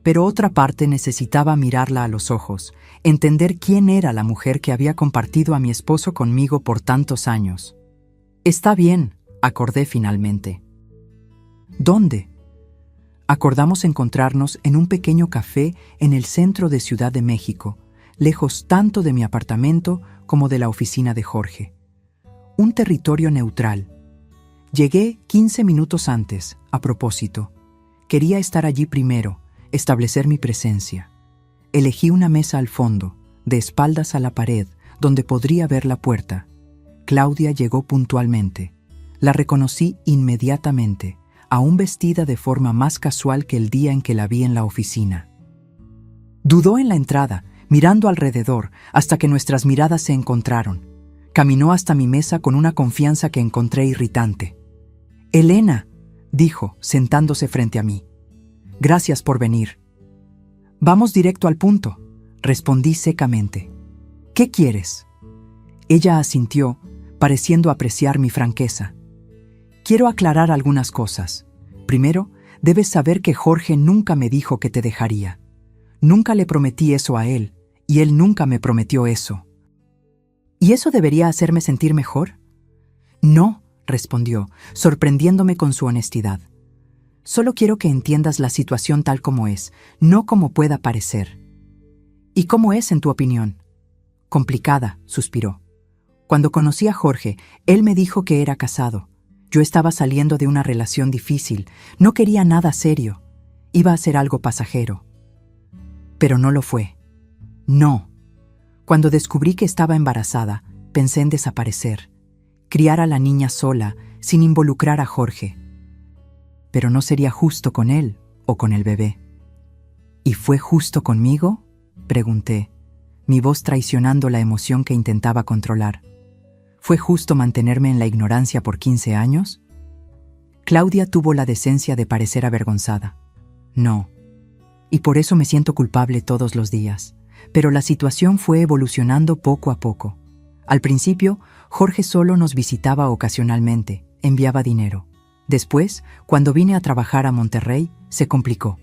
Pero otra parte necesitaba mirarla a los ojos, entender quién era la mujer que había compartido a mi esposo conmigo por tantos años. Está bien, acordé finalmente. ¿Dónde? Acordamos encontrarnos en un pequeño café en el centro de Ciudad de México, lejos tanto de mi apartamento como de la oficina de Jorge. un territorio neutral. Llegué 15 minutos antes, a propósito. Quería estar allí primero, establecer mi presencia. Elegí una mesa al fondo, de espaldas a la pared, donde podría ver la puerta. Claudia llegó puntualmente. La reconocí inmediatamente, aún vestida de forma más casual que el día en que la vi en la oficina. Dudó en la entrada, mirando alrededor, hasta que nuestras miradas se encontraron. Caminó hasta mi mesa con una confianza que encontré irritante. «Elena», dijo, sentándose frente a mí. «Gracias por venir». «Vamos directo al punto», respondí secamente. «¿Qué quieres?» Ella asintió, pareciendo apreciar mi franqueza. «Quiero aclarar algunas cosas. Primero, debes saber que Jorge nunca me dijo que te dejaría. Nunca le prometí eso a él, y él nunca me prometió eso». ¿Y eso debería hacerme sentir mejor? «No», respondió, sorprendiéndome con su honestidad. «Solo quiero que entiendas la situación tal como es, no como pueda parecer». «¿Y cómo es, en tu opinión?» «Complicada», suspiró. «Cuando conocí a Jorge, él me dijo que era casado. Yo estaba saliendo de una relación difícil, no quería nada serio. Iba a ser algo pasajero. Pero no lo fue. No. Cuando descubrí que estaba embarazada, pensé en desaparecer, criar a la niña sola, sin involucrar a Jorge. Pero no sería justo con él o con el bebé». «¿Y fue justo conmigo?», pregunté, mi voz traicionando la emoción que intentaba controlar. «¿Fue justo mantenerme en la ignorancia por 15 años?» Claudia tuvo la decencia de parecer avergonzada. «No. Y por eso me siento culpable todos los días. Pero la situación fue evolucionando poco a poco. Al principio, Jorge solo nos visitaba ocasionalmente, enviaba dinero. Después, cuando vine a trabajar a Monterrey, se complicó.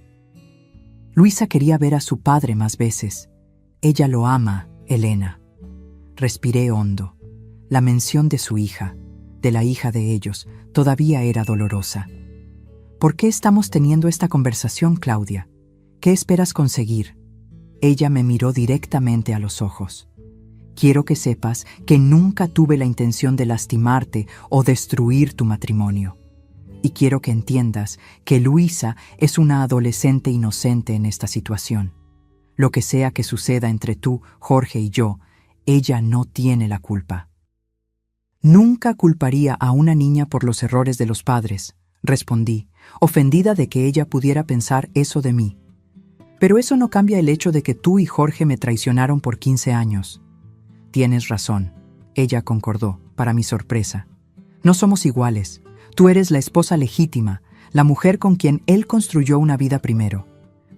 Luisa quería ver a su padre más veces. Ella lo ama, Elena». Respiré hondo. La mención de su hija, de la hija de ellos, todavía era dolorosa. «¿Por qué estamos teniendo esta conversación, Claudia? ¿Qué esperas conseguir?» Ella me miró directamente a los ojos. «Quiero que sepas que nunca tuve la intención de lastimarte o destruir tu matrimonio. Y quiero que entiendas que Luisa es una adolescente inocente en esta situación. Lo que sea que suceda entre tú, Jorge y yo, ella no tiene la culpa». «Nunca culparía a una niña por los errores de los padres», respondí, ofendida de que ella pudiera pensar eso de mí. «Pero eso no cambia el hecho de que tú y Jorge me traicionaron por 15 años». «Tienes razón», ella concordó, para mi sorpresa. «No somos iguales. Tú eres la esposa legítima, la mujer con quien él construyó una vida primero.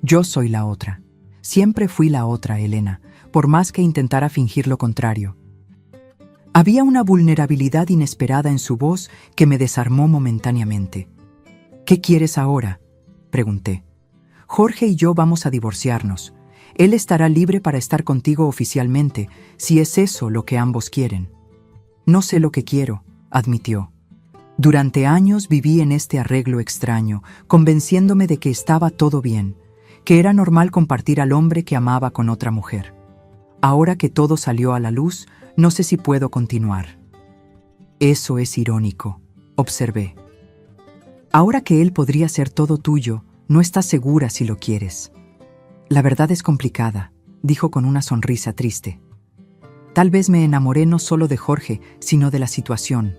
Yo soy la otra. Siempre fui la otra, Elena, por más que intentara fingir lo contrario». Había una vulnerabilidad inesperada en su voz que me desarmó momentáneamente. «¿Qué quieres ahora?», pregunté. «Jorge y yo vamos a divorciarnos. Él estará libre para estar contigo oficialmente, si es eso lo que ambos quieren». «No sé lo que quiero», admitió. «Durante años viví en este arreglo extraño, convenciéndome de que estaba todo bien, que era normal compartir al hombre que amaba con otra mujer. Ahora que todo salió a la luz, no sé si puedo continuar». «Eso es irónico», observé. «Ahora que él podría ser todo tuyo, no estás segura si lo quieres». «La verdad es complicada», dijo con una sonrisa triste. «Tal vez me enamoré no solo de Jorge, sino de la situación,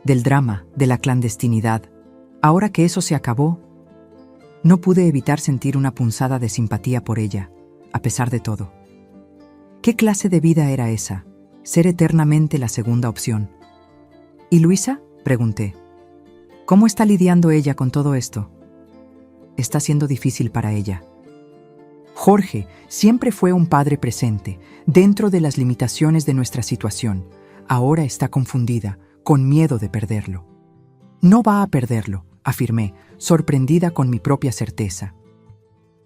del drama, de la clandestinidad. Ahora que eso se acabó, no pude evitar sentir una punzada de simpatía por ella, a pesar de todo. ¿Qué clase de vida era esa? Ser eternamente la segunda opción». «¿Y Luisa?», pregunté. «¿Cómo está lidiando ella con todo esto?» «Está siendo difícil para ella». Jorge siempre fue un padre presente, dentro de las limitaciones de nuestra situación. Ahora está confundida, con miedo de perderlo. «No va a perderlo», afirmé, sorprendida con mi propia certeza.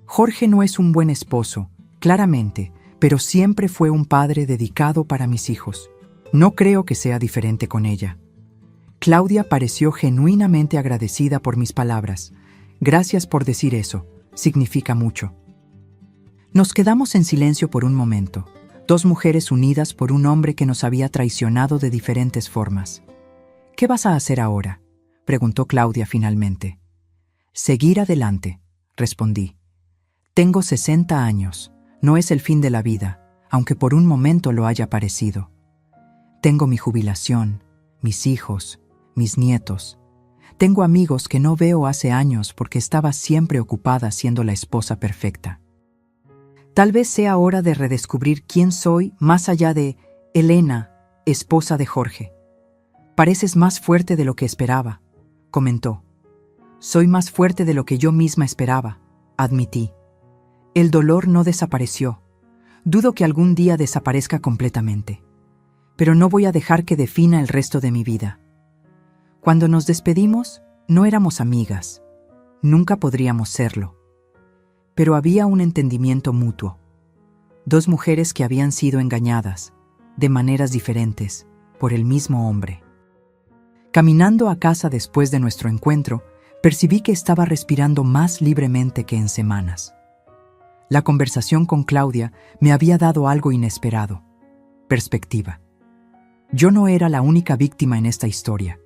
«Jorge no es un buen esposo, claramente, pero siempre fue un padre dedicado para mis hijos. No creo que sea diferente con ella». Claudia pareció genuinamente agradecida por mis palabras. «Gracias por decir eso, significa mucho». Nos quedamos en silencio por un momento, dos mujeres unidas por un hombre que nos había traicionado de diferentes formas. ¿Qué vas a hacer ahora?, preguntó Claudia finalmente. Seguir adelante, respondí. Tengo 60 años, no es el fin de la vida, aunque por un momento lo haya parecido. Tengo mi jubilación, mis hijos, mis nietos. Tengo amigos que no veo hace años porque estaba siempre ocupada siendo la esposa perfecta. Tal vez sea hora de redescubrir quién soy más allá de Elena, esposa de Jorge. Pareces más fuerte de lo que esperaba, comentó. Soy más fuerte de lo que yo misma esperaba, admití. El dolor no desapareció. Dudo que algún día desaparezca completamente. Pero no voy a dejar que defina el resto de mi vida. Cuando nos despedimos, no éramos amigas. Nunca podríamos serlo. Pero había un entendimiento mutuo. Dos mujeres que habían sido engañadas, de maneras diferentes, por el mismo hombre. Caminando a casa después de nuestro encuentro, percibí que estaba respirando más libremente que en semanas. La conversación con Claudia me había dado algo inesperado: perspectiva. Yo no era la única víctima en esta historia.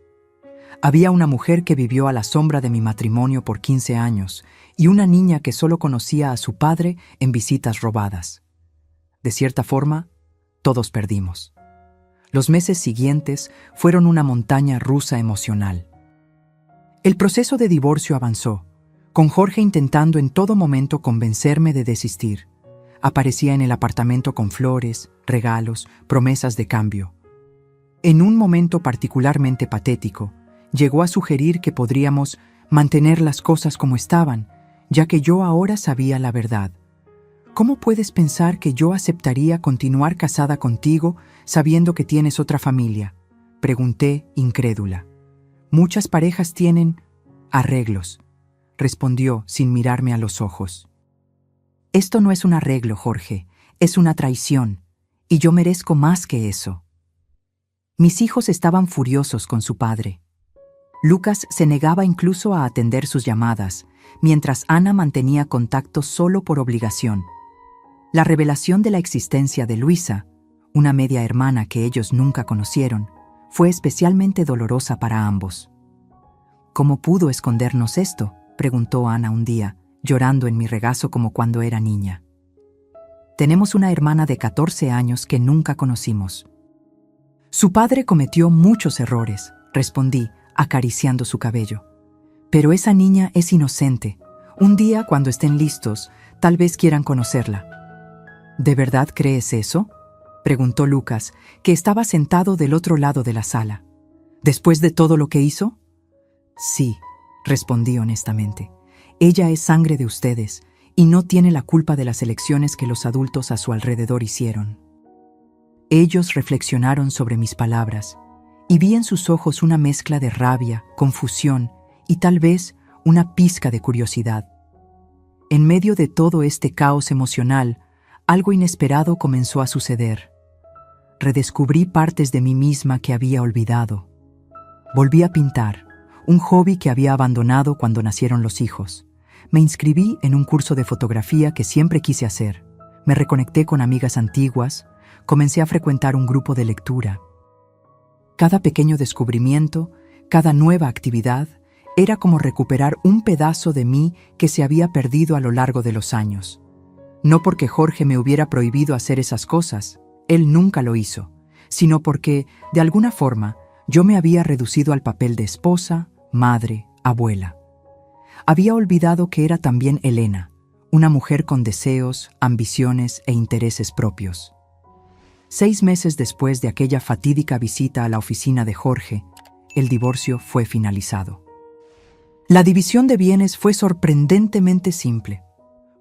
Había una mujer que vivió a la sombra de mi matrimonio por 15 años y una niña que solo conocía a su padre en visitas robadas. De cierta forma, todos perdimos. Los meses siguientes fueron una montaña rusa emocional. El proceso de divorcio avanzó, con Jorge intentando en todo momento convencerme de desistir. Aparecía en el apartamento con flores, regalos, promesas de cambio. En un momento particularmente patético, llegó a sugerir que podríamos mantener las cosas como estaban, ya que yo ahora sabía la verdad. ¿Cómo puedes pensar que yo aceptaría continuar casada contigo sabiendo que tienes otra familia?, pregunté, incrédula. Muchas parejas tienen arreglos, respondió sin mirarme a los ojos. Esto no es un arreglo, Jorge, es una traición, y yo merezco más que eso. Mis hijos estaban furiosos con su padre. Lucas se negaba incluso a atender sus llamadas, mientras Ana mantenía contacto solo por obligación. La revelación de la existencia de Luisa, una media hermana que ellos nunca conocieron, fue especialmente dolorosa para ambos. ¿Cómo pudo escondernos esto?, preguntó Ana un día, llorando en mi regazo como cuando era niña. Tenemos una hermana de 14 años que nunca conocimos. Su padre cometió muchos errores, respondí, acariciando su cabello. Pero esa niña es inocente. Un día, cuando estén listos, tal vez quieran conocerla. ¿De verdad crees eso?, preguntó Lucas, que estaba sentado del otro lado de la sala. ¿Después de todo lo que hizo? Sí, respondí honestamente. Ella es sangre de ustedes y no tiene la culpa de las elecciones que los adultos a su alrededor hicieron. Ellos reflexionaron sobre mis palabras y vi en sus ojos una mezcla de rabia, confusión y tal vez una pizca de curiosidad. En medio de todo este caos emocional, algo inesperado comenzó a suceder. Redescubrí partes de mí misma que había olvidado. Volví a pintar, un hobby que había abandonado cuando nacieron los hijos. Me inscribí en un curso de fotografía que siempre quise hacer. Me reconecté con amigas antiguas, comencé a frecuentar un grupo de lectura. Cada pequeño descubrimiento, cada nueva actividad, era como recuperar un pedazo de mí que se había perdido a lo largo de los años. No porque Jorge me hubiera prohibido hacer esas cosas, él nunca lo hizo, sino porque, de alguna forma, yo me había reducido al papel de esposa, madre, abuela. Había olvidado que era también Elena, una mujer con deseos, ambiciones e intereses propios. 6 meses después de aquella fatídica visita a la oficina de Jorge, el divorcio fue finalizado. La división de bienes fue sorprendentemente simple.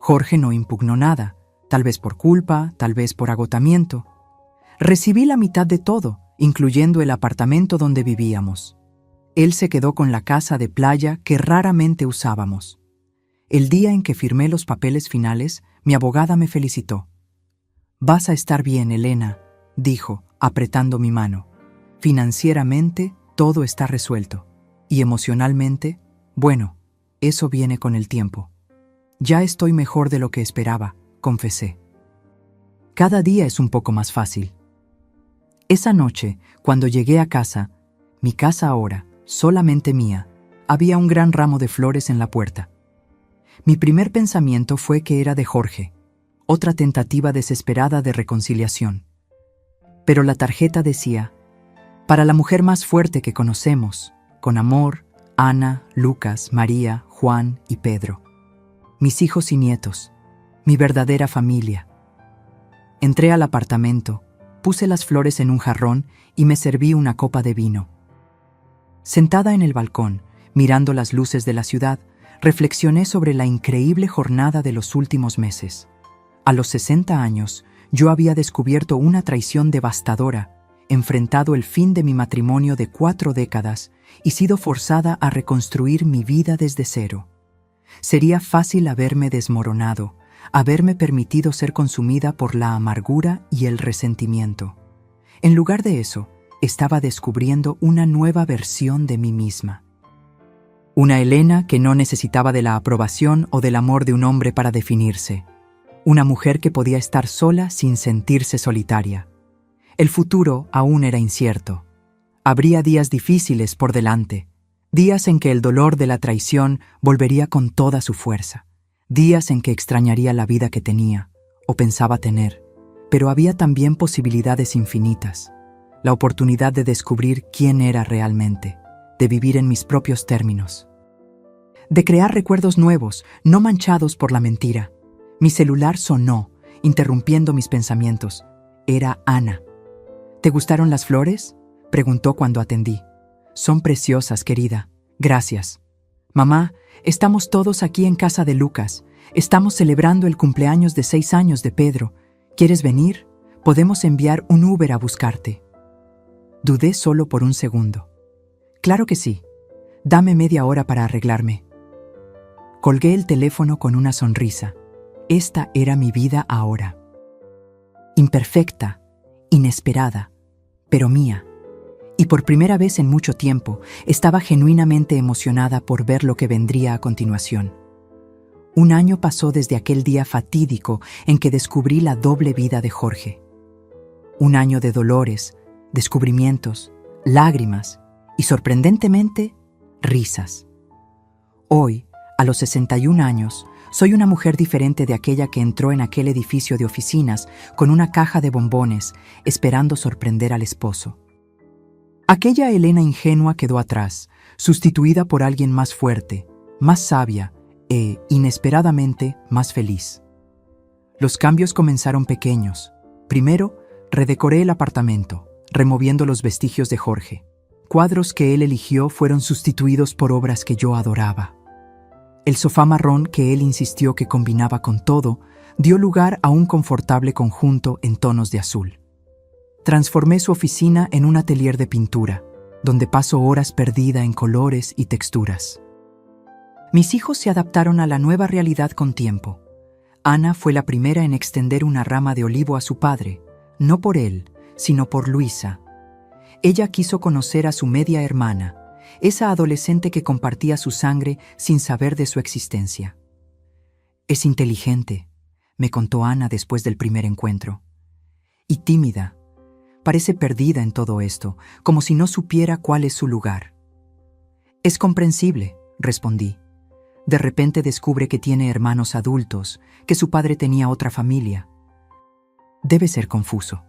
Jorge no impugnó nada, tal vez por culpa, tal vez por agotamiento. Recibí la mitad de todo, incluyendo el apartamento donde vivíamos. Él se quedó con la casa de playa que raramente usábamos. El día en que firmé los papeles finales, mi abogada me felicitó. «Vas a estar bien, Elena», dijo, apretando mi mano. «Financieramente, todo está resuelto. Y emocionalmente, bueno, eso viene con el tiempo». «Ya estoy mejor de lo que esperaba», confesé. «Cada día es un poco más fácil». Esa noche, cuando llegué a casa, Mi casa ahora, solamente mía, había un gran ramo de flores en la puerta. Mi primer pensamiento fue que era de Jorge, otra tentativa desesperada de reconciliación. Pero la tarjeta decía: para la mujer más fuerte que conocemos, con amor, Ana, Lucas, María, Juan y Pedro. Mis hijos y nietos, mi verdadera familia. Entré al apartamento, puse las flores en un jarrón y me serví una copa de vino. Sentada en el balcón, mirando las luces de la ciudad, reflexioné sobre la increíble jornada de los últimos meses. A los 60 años, yo había descubierto una traición devastadora, enfrentado el fin de mi matrimonio de 4 décadas y sido forzada a reconstruir mi vida desde cero. Sería fácil haberme desmoronado, haberme permitido ser consumida por la amargura y el resentimiento. En lugar de eso, estaba descubriendo una nueva versión de mí misma. Una Elena que no necesitaba de la aprobación o del amor de un hombre para definirse. Una mujer que podía estar sola sin sentirse solitaria. El futuro aún era incierto. Habría días difíciles por delante, días en que el dolor de la traición volvería con toda su fuerza, días en que extrañaría la vida que tenía, o pensaba tener, pero había también posibilidades infinitas, la oportunidad de descubrir quién era realmente, de vivir en mis propios términos, de crear recuerdos nuevos, no manchados por la mentira. Mi celular sonó, interrumpiendo mis pensamientos. Era Ana. ¿Te gustaron las flores?, preguntó cuando atendí. Son preciosas, querida. Gracias. Mamá, estamos todos aquí en casa de Lucas. Estamos celebrando el cumpleaños de 6 años de Pedro. ¿Quieres venir? Podemos enviar un Uber a buscarte. Dudé solo por un segundo. Claro que sí. Dame media hora para arreglarme. Colgué el teléfono con una sonrisa. Esta era mi vida ahora. Imperfecta, inesperada, pero mía. Y por primera vez en mucho tiempo, estaba genuinamente emocionada por ver lo que vendría a continuación. Un año pasó desde aquel día fatídico en que descubrí la doble vida de Jorge. Un año de dolores, descubrimientos, lágrimas y, sorprendentemente, risas. Hoy, a los 61 años, soy una mujer diferente de aquella que entró en aquel edificio de oficinas con una caja de bombones, esperando sorprender al esposo. Aquella Elena ingenua quedó atrás, sustituida por alguien más fuerte, más sabia e, inesperadamente, más feliz. Los cambios comenzaron pequeños. Primero, redecoré el apartamento, removiendo los vestigios de Jorge. Cuadros que él eligió fueron sustituidos por obras que yo adoraba. El sofá marrón que él insistió que combinaba con todo, dio lugar a un confortable conjunto en tonos de azul. Transformé su oficina en un atelier de pintura, donde paso horas perdida en colores y texturas. Mis hijos se adaptaron a la nueva realidad con tiempo. Ana fue la primera en extender una rama de olivo a su padre, no por él, sino por Luisa. Ella quiso conocer a su media hermana, esa adolescente que compartía su sangre sin saber de su existencia. Es inteligente, me contó Ana después del primer encuentro. Y tímida. Parece perdida en todo esto, como si no supiera cuál es su lugar. Es comprensible, respondí. De repente descubre que tiene hermanos adultos, que su padre tenía otra familia. Debe ser confuso.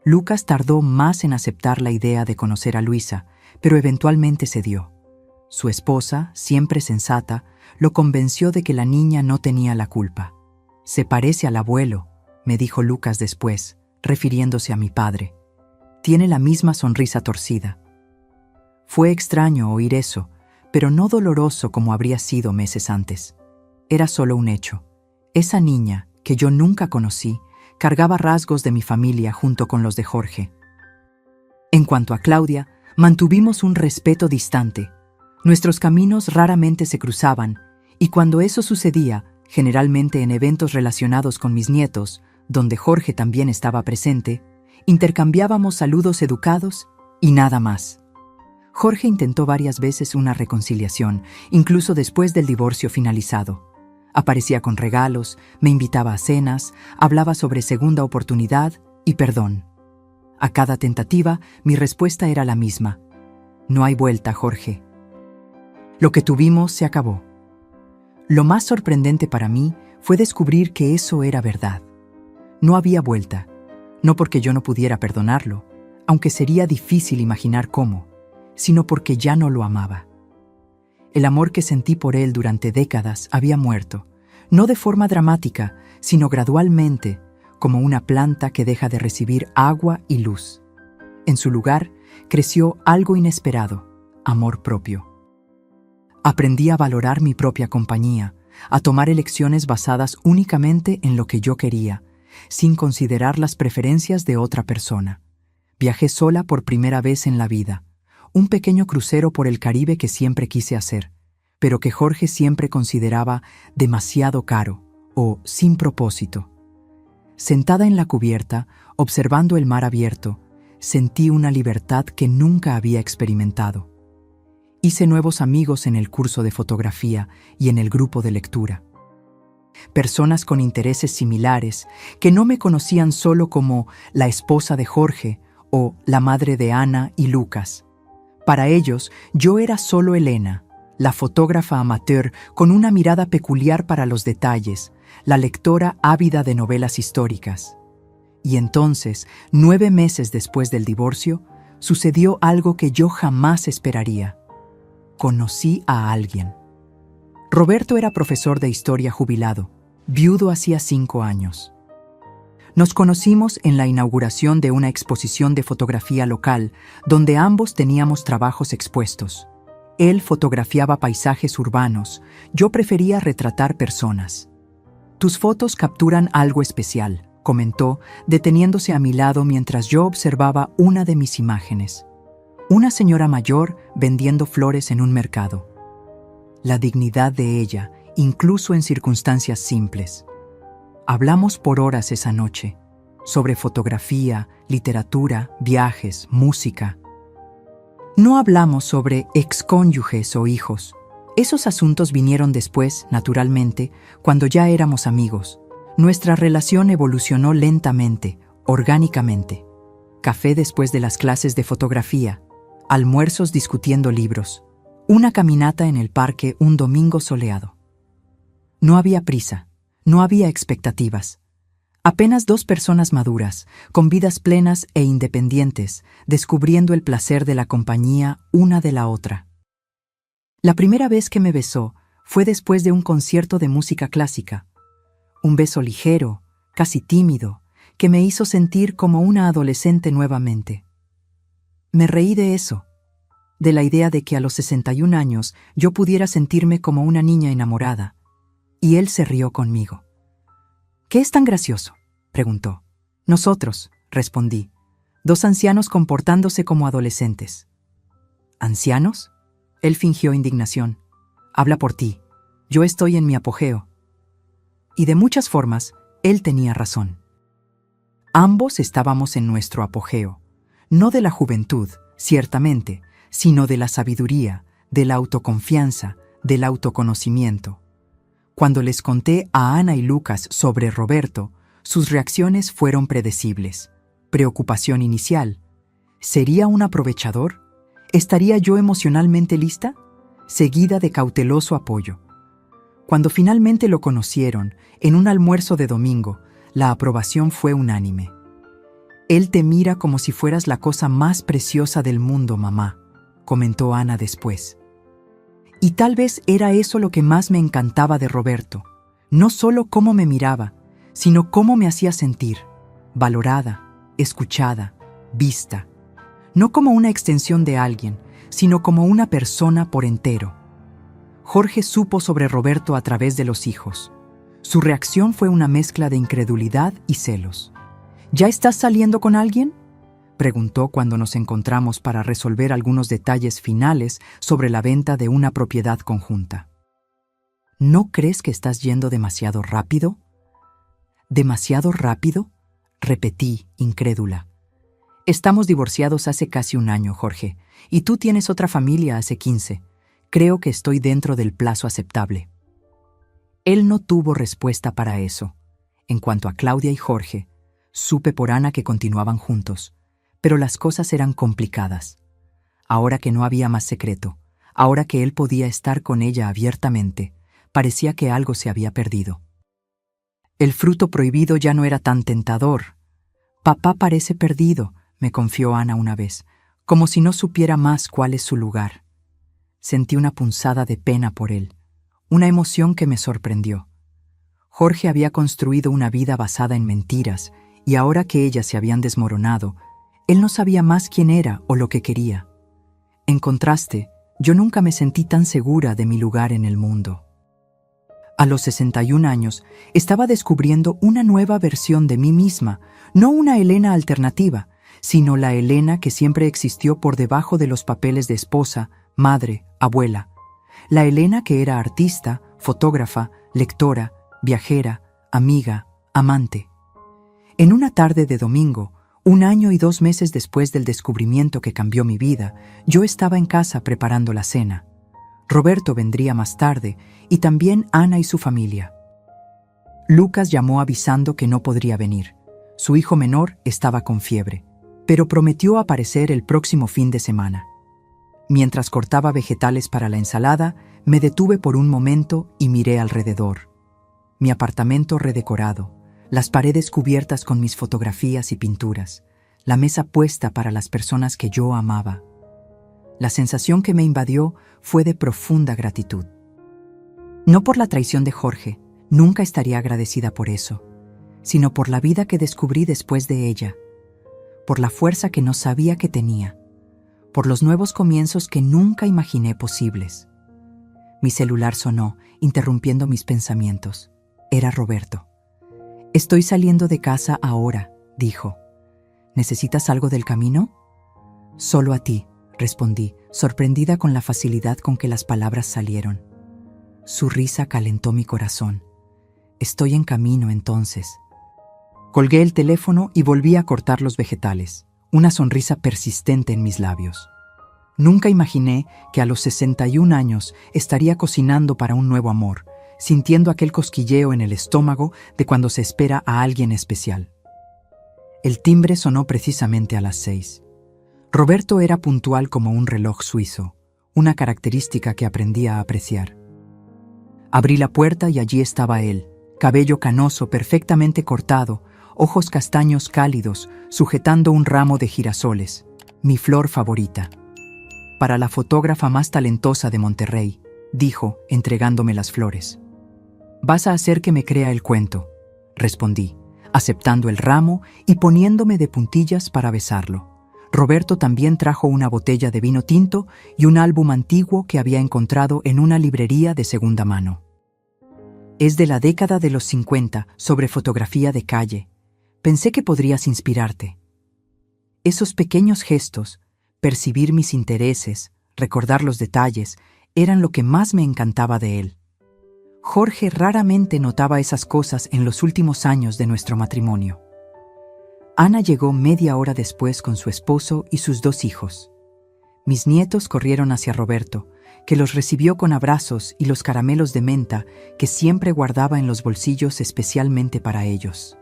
Lucas tardó más en aceptar la idea de conocer a Luisa, pero eventualmente cedió. Su esposa, siempre sensata, lo convenció de que la niña no tenía la culpa. Se parece al abuelo, me dijo Lucas después, refiriéndose a mi padre. Tiene la misma sonrisa torcida. Fue extraño oír eso, pero no doloroso como habría sido meses antes. Era solo un hecho. Esa niña, que yo nunca conocí, cargaba rasgos de mi familia junto con los de Jorge. En cuanto a Claudia, mantuvimos un respeto distante. Nuestros caminos raramente se cruzaban, y cuando eso sucedía, generalmente en eventos relacionados con mis nietos, donde Jorge también estaba presente, intercambiábamos saludos educados y nada más. Jorge intentó varias veces una reconciliación, incluso después del divorcio finalizado. Aparecía con regalos, me invitaba a cenas, hablaba sobre segunda oportunidad y perdón. A cada tentativa, mi respuesta era la misma. No hay vuelta, Jorge. Lo que tuvimos se acabó. Lo más sorprendente para mí fue descubrir que eso era verdad. No había vuelta, no porque yo no pudiera perdonarlo, aunque sería difícil imaginar cómo, sino porque ya no lo amaba. El amor que sentí por él durante décadas había muerto, no de forma dramática, sino gradualmente, como una planta que deja de recibir agua y luz. En su lugar, creció algo inesperado, amor propio. Aprendí a valorar mi propia compañía, a tomar elecciones basadas únicamente en lo que yo quería, sin considerar las preferencias de otra persona. Viajé sola por primera vez en la vida, un pequeño crucero por el Caribe que siempre quise hacer, pero que Jorge siempre consideraba demasiado caro o sin propósito. Sentada en la cubierta, observando el mar abierto, sentí una libertad que nunca había experimentado. Hice nuevos amigos en el curso de fotografía y en el grupo de lectura. Personas con intereses similares que no me conocían solo como la esposa de Jorge o la madre de Ana y Lucas. Para ellos, yo era solo Elena, la fotógrafa amateur con una mirada peculiar para los detalles, la lectora ávida de novelas históricas. Y entonces, 9 meses después del divorcio, sucedió algo que yo jamás esperaría. Conocí a alguien. Roberto era profesor de historia jubilado, viudo hacía 5 años. Nos conocimos en la inauguración de una exposición de fotografía local, donde ambos teníamos trabajos expuestos. Él fotografiaba paisajes urbanos, yo prefería retratar personas. «Tus fotos capturan algo especial», comentó, deteniéndose a mi lado mientras yo observaba una de mis imágenes. Una señora mayor vendiendo flores en un mercado. La dignidad de ella, incluso en circunstancias simples. Hablamos por horas esa noche, sobre fotografía, literatura, viajes, música. No hablamos sobre excónyuges o hijos. Esos asuntos vinieron después, naturalmente, cuando ya éramos amigos. Nuestra relación evolucionó lentamente, orgánicamente. Café después de las clases de fotografía, almuerzos discutiendo libros, una caminata en el parque un domingo soleado. No había prisa, no había expectativas. Apenas 2 personas maduras, con vidas plenas e independientes, descubriendo el placer de la compañía una de la otra. La primera vez que me besó fue después de un concierto de música clásica. Un beso ligero, casi tímido, que me hizo sentir como una adolescente nuevamente. Me reí de eso, de la idea de que a los 61 años yo pudiera sentirme como una niña enamorada, y él se rió conmigo. «¿Qué es tan gracioso?», preguntó. «Nosotros», respondí, 2 ancianos comportándose como adolescentes. «¿Ancianos?», él fingió indignación. «Habla por ti, yo estoy en mi apogeo». Y de muchas formas, él tenía razón. Ambos estábamos en nuestro apogeo, no de la juventud, ciertamente, sino de la sabiduría, de la autoconfianza, del autoconocimiento. Cuando les conté a Ana y Lucas sobre Roberto, sus reacciones fueron predecibles. Preocupación inicial. ¿Sería un aprovechador? ¿Estaría yo emocionalmente lista? Seguida de cauteloso apoyo. Cuando finalmente lo conocieron, en un almuerzo de domingo, la aprobación fue unánime. «Él te mira como si fueras la cosa más preciosa del mundo, mamá», comentó Ana después. Y tal vez era eso lo que más me encantaba de Roberto, no solo cómo me miraba, sino cómo me hacía sentir, valorada, escuchada, vista, no como una extensión de alguien, sino como una persona por entero. Jorge supo sobre Roberto a través de los hijos. Su reacción fue una mezcla de incredulidad y celos. «¿Ya estás saliendo con alguien?», preguntó cuando nos encontramos para resolver algunos detalles finales sobre la venta de una propiedad conjunta. «¿No crees que estás yendo demasiado rápido?». «¿Demasiado rápido?», repetí, incrédula. «Estamos divorciados hace casi 1 año, Jorge, y tú tienes otra familia hace 15. Creo que estoy dentro del plazo aceptable». Él no tuvo respuesta para eso. En cuanto a Claudia y Jorge, supe por Ana que continuaban juntos, pero las cosas eran complicadas. ahora que no había más secreto, ahora que él podía estar con ella abiertamente, parecía que algo se había perdido. El fruto prohibido ya no era tan tentador. Papá parece perdido, me confió Ana una vez, como si no supiera más cuál es su lugar. Sentí una punzada de pena por él, una emoción que me sorprendió. Jorge había construido una vida basada en mentiras, y ahora que ellas se habían desmoronado, él no sabía más quién era o lo que quería. En contraste, yo nunca me sentí tan segura de mi lugar en el mundo. A los 61 años, estaba descubriendo una nueva versión de mí misma, no una Elena alternativa, sino la Elena que siempre existió por debajo de los papeles de esposa, madre, abuela. La Elena que era artista, fotógrafa, lectora, viajera, amiga, amante. En una tarde de domingo, 1 año y 2 meses después del descubrimiento que cambió mi vida, yo estaba en casa preparando la cena. Roberto vendría más tarde, y también Ana y su familia. Lucas llamó avisando que no podría venir. Su hijo menor estaba con fiebre, pero prometió aparecer el próximo fin de semana. Mientras cortaba vegetales para la ensalada, me detuve por un momento y miré alrededor. Mi apartamento redecorado, las paredes cubiertas con mis fotografías y pinturas, la mesa puesta para las personas que yo amaba. La sensación que me invadió fue de profunda gratitud. No por la traición de Jorge, nunca estaría agradecida por eso, sino por la vida que descubrí después de ella, por la fuerza que no sabía que tenía, por los nuevos comienzos que nunca imaginé posibles. Mi celular sonó, interrumpiendo mis pensamientos. Era Roberto. «Estoy saliendo de casa ahora», dijo. «¿Necesitas algo del camino?» «Solo a ti», respondí, sorprendida con la facilidad con que las palabras salieron. Su risa calentó mi corazón. «Estoy en camino, entonces». Colgué el teléfono y volví a cortar los vegetales, una sonrisa persistente en mis labios. Nunca imaginé que a los 61 años estaría cocinando para un nuevo amor, sintiendo aquel cosquilleo en el estómago de cuando se espera a alguien especial. El timbre sonó precisamente a las 6. Roberto era puntual como un reloj suizo, una característica que aprendí a apreciar. Abrí la puerta y allí estaba él, cabello canoso perfectamente cortado, ojos castaños cálidos, sujetando un ramo de girasoles, mi flor favorita. «Para la fotógrafa más talentosa de Monterrey», dijo, entregándome las flores. «Vas a hacer que me crea el cuento», respondí, aceptando el ramo y poniéndome de puntillas para besarlo. Roberto también trajo una botella de vino tinto y un álbum antiguo que había encontrado en una librería de segunda mano. «Es de la década de los 50, sobre fotografía de calle. Pensé que podrías inspirarte». Esos pequeños gestos, percibir mis intereses, recordar los detalles, eran lo que más me encantaba de él. Jorge raramente notaba esas cosas en los últimos años de nuestro matrimonio. Ana llegó media hora después con su esposo y sus 2 hijos. Mis nietos corrieron hacia Roberto, que los recibió con abrazos y los caramelos de menta que siempre guardaba en los bolsillos especialmente para ellos.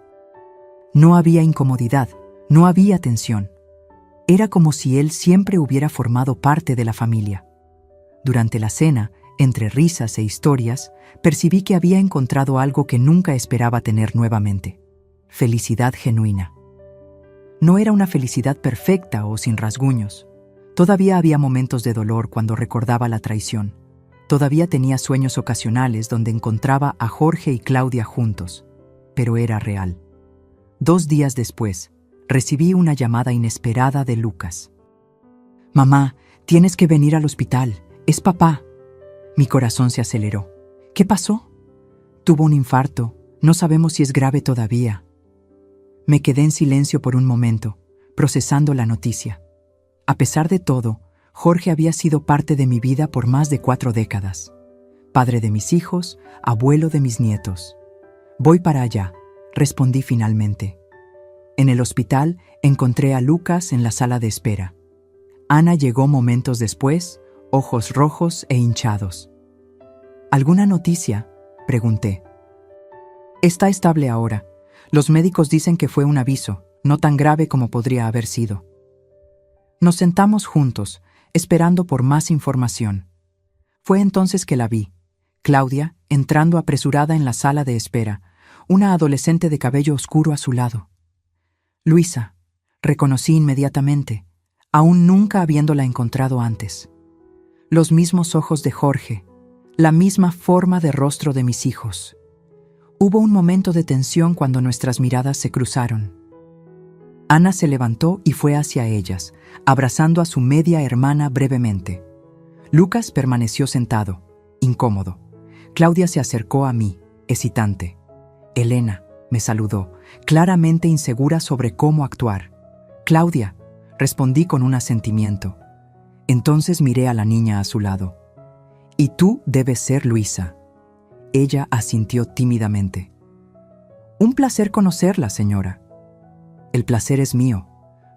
No había incomodidad, no había tensión. Era como si él siempre hubiera formado parte de la familia. Durante la cena, entre risas e historias, percibí que había encontrado algo que nunca esperaba tener nuevamente: felicidad genuina. No era una felicidad perfecta o sin rasguños. Todavía había momentos de dolor cuando recordaba la traición. Todavía tenía sueños ocasionales donde encontraba a Jorge y Claudia juntos. Pero era real. 2 días después, recibí una llamada inesperada de Lucas. «Mamá, tienes que venir al hospital. Es papá». Mi corazón se aceleró. «¿Qué pasó?» «Tuvo un infarto. No sabemos si es grave todavía». Me quedé en silencio por un momento, procesando la noticia. A pesar de todo, Jorge había sido parte de mi vida por más de 4 décadas. Padre de mis hijos, abuelo de mis nietos. «Voy para allá», respondí finalmente. En el hospital encontré a Lucas en la sala de espera. Ana llegó momentos después, ojos rojos e hinchados. «¿Alguna noticia?», pregunté. «Está estable ahora. Los médicos dicen que fue un aviso, no tan grave como podría haber sido». Nos sentamos juntos, esperando por más información. Fue entonces que la vi, Claudia, entrando apresurada en la sala de espera, una adolescente de cabello oscuro a su lado. Luisa, reconocí inmediatamente, aún nunca habiéndola encontrado antes. Los mismos ojos de Jorge, la misma forma de rostro de mis hijos. Hubo un momento de tensión cuando nuestras miradas se cruzaron. Ana se levantó y fue hacia ellas, abrazando a su media hermana brevemente. Lucas permaneció sentado, incómodo. Claudia se acercó a mí, hesitante. Elena me saludó, claramente insegura sobre cómo actuar. Claudia, respondí con un asentimiento. Entonces miré a la niña a su lado. Y tú debes ser Luisa. Ella asintió tímidamente. Un placer conocerla, señora. El placer es mío,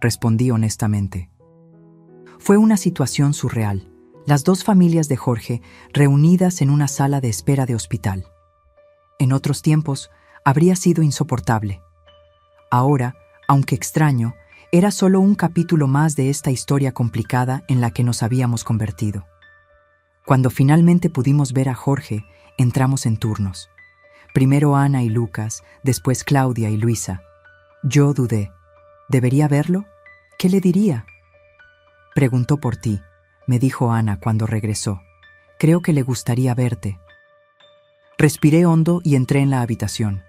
respondí honestamente. Fue una situación surreal, las dos familias de Jorge reunidas en una sala de espera de hospital. En otros tiempos, habría sido insoportable. Ahora, aunque extraño, era solo un capítulo más de esta historia complicada en la que nos habíamos convertido. Cuando finalmente pudimos ver a Jorge, entramos en turnos. Primero Ana y Lucas, después Claudia y Luisa. Yo dudé. ¿Debería verlo? ¿Qué le diría? Preguntó por ti, me dijo Ana cuando regresó. Creo que le gustaría verte. Respiré hondo y entré en la habitación.